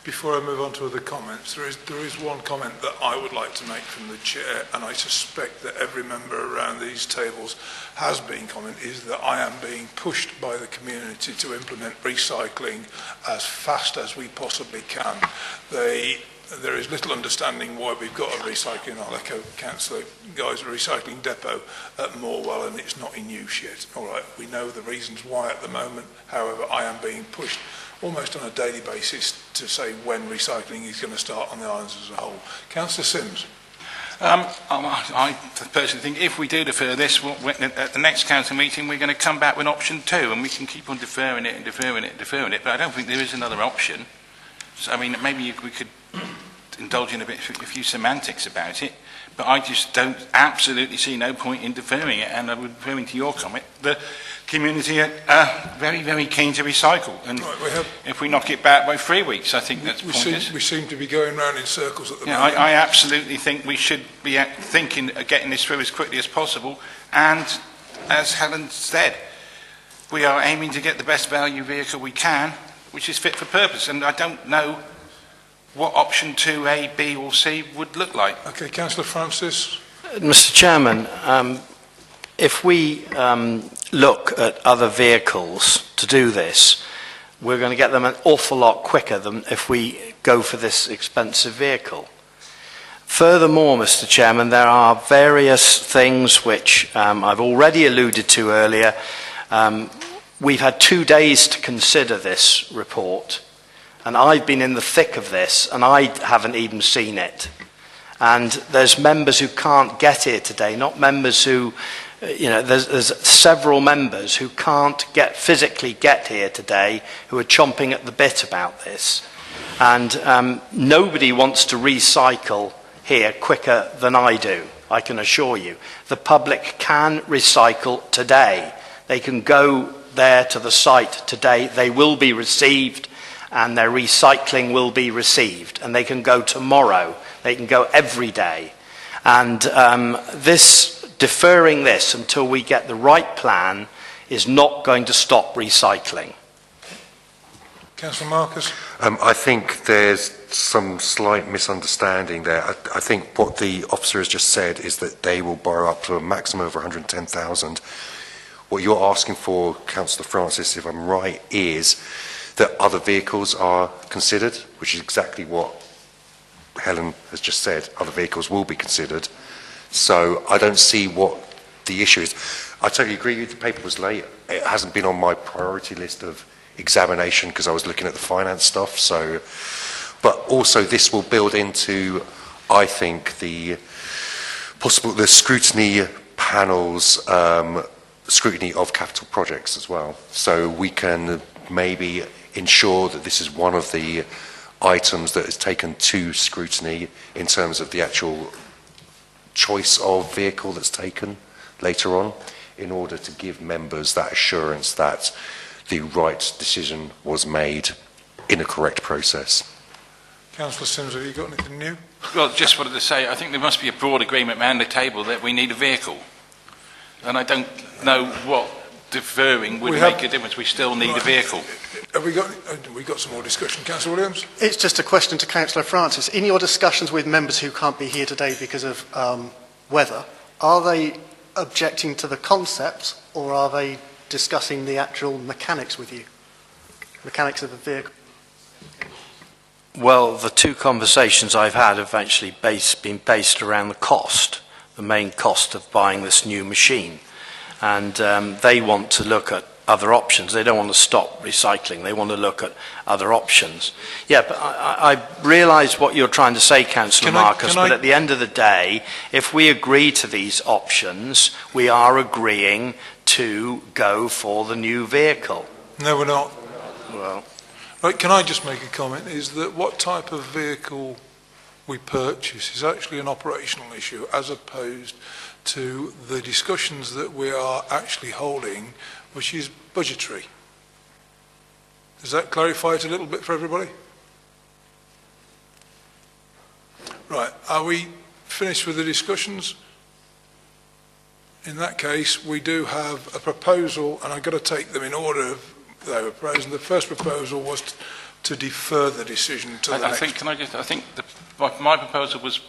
Before I move on to other comments, there is one comment that I would like to make from the chair, and I suspect that every member around these tables has been commenting, is that I am being pushed by the community to implement recycling as fast as we possibly can. There is little understanding why we've got a recycling, I'll echo Councillor Guy's, recycling depot at Morwell, and it's not in use yet. All right, we know the reasons why at the moment. However, I am being pushed almost on a daily basis to say when recycling is going to start on the islands as a whole. Councillor Sims.
I personally think if we do defer this, at the next council meeting we're going to come back with option 2, and we can keep on deferring it, but I don't think there is another option. So, I mean, maybe we could indulge in a few semantics about it, but I just don't absolutely see no point in deferring it. And referring to your comment, the community are very, very keen to recycle, and if we knock it back by 3 weeks, I think that's pointless.
We seem to be going round in circles at the moment.
I absolutely think we should be thinking of getting this through as quickly as possible, and as Helen said, we are aiming to get the best value vehicle we can, which is fit for purpose, and I don't know what option 2A, B or C would look like.
Okay, Councillor Francis.
Mr. Chairman, if we look at other vehicles to do this, we're going to get them an awful lot quicker than if we go for this expensive vehicle. Furthermore, Mr. Chairman, there are various things which I've already alluded to earlier. We've had 2 days to consider this report, and I've been in the thick of this, and I haven't even seen it. And there's members who can't get here today, not members who, there's several members who can't physically get here today who are chomping at the bit about this. And nobody wants to recycle here quicker than I do, I can assure you. The public can recycle today. They can go there to the site today. They will be received, and their recycling will be received. And they can go tomorrow. They can go every day. And deferring this until we get the right plan is not going to stop recycling.
Councillor Marcus?
I think there's some slight misunderstanding there. I think what the officer has just said is that they will borrow up to a maximum of 110,000. What you're asking for, Councillor Francis, if I'm right, is that other vehicles are considered, which is exactly what Helen has just said. Other vehicles will be considered. So I don't see what the issue is. I totally agree with you, the paper was late. It hasn't been on my priority list of examination because I was looking at the finance stuff. So, but also this will build into, I think, the scrutiny panel's scrutiny of capital projects as well. So we can maybe ensure that this is one of the items that is taken to scrutiny in terms of the actual choice of vehicle that's taken later on, in order to give members that assurance that the right decision was made in a correct process.
Councillor Sims, have you got anything new?
Well, just wanted to say, I think there must be a broad agreement around the table that we need a vehicle. And I don't know what deferring would make a difference. We still need a vehicle.
Have we got some more discussion? Councillor Williams?
It's just a question to Councillor Francis. In your discussions with members who can't be here today because of weather, are they objecting to the concept, or are they discussing the actual mechanics with you? Mechanics of the vehicle?
Well, the two conversations I've had have actually been based around the cost, the main cost of buying this new machine. And they want to look at other options. They don't want to stop recycling. They want to look at other options. Yeah, but I realise what you're trying to say, Councillor Marcus, but at the end of the day, if we agree to these options, we are agreeing to go for the new vehicle.
No, we're not.
Well,
right, can I just make a comment? Is that what type of vehicle we purchase is actually an operational issue, as opposed to the discussions that we are actually holding, which is budgetary. Does that clarify it a little bit for everybody? Right, are we finished with the discussions? In that case, we do have a proposal, and I've got to take them in order of they were proposed. And the first proposal was to defer the decision to the next.
I think my proposal was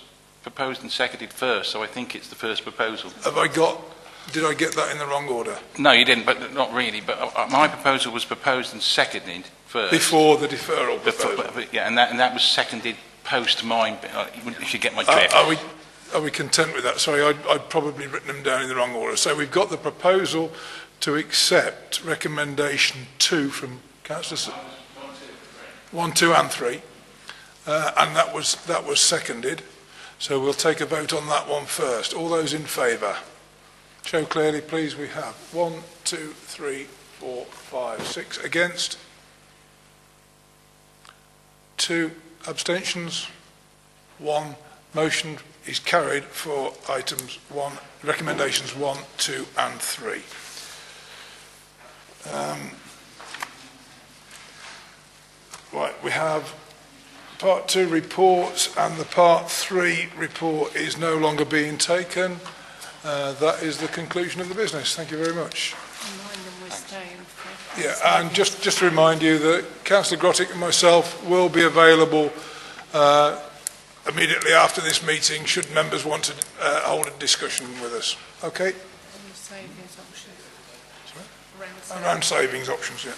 proposed and seconded first, so I think it's the first proposal.
Did I get that in the wrong order?
No, you didn't, but not really. But my proposal was proposed and seconded first.
Before the deferral proposal?
Yeah, and that was seconded post mine. If you get my drift.
Are we content with that? Sorry, I'd probably written them down in the wrong order. So we've got the proposal to accept recommendation 2 from Councillor 1, 2 and 3. And that was seconded. So we'll take a vote on that one first. All those in favour? Show clearly, please. We have 1, 2, 3, 4, 5, 6 against. 2 abstentions. 1 motion is carried for items 1, recommendations 1, 2 and 3. Right, we have Part 2 reports, and the Part 3 report is no longer being taken. That is the conclusion of the business. Thank you very much. Yeah, and just to remind you that Councillor Grottick and myself will be available immediately after this meeting, should members want to hold a discussion with us. Okay?
Savings options.
Sorry? Around savings options, yeah.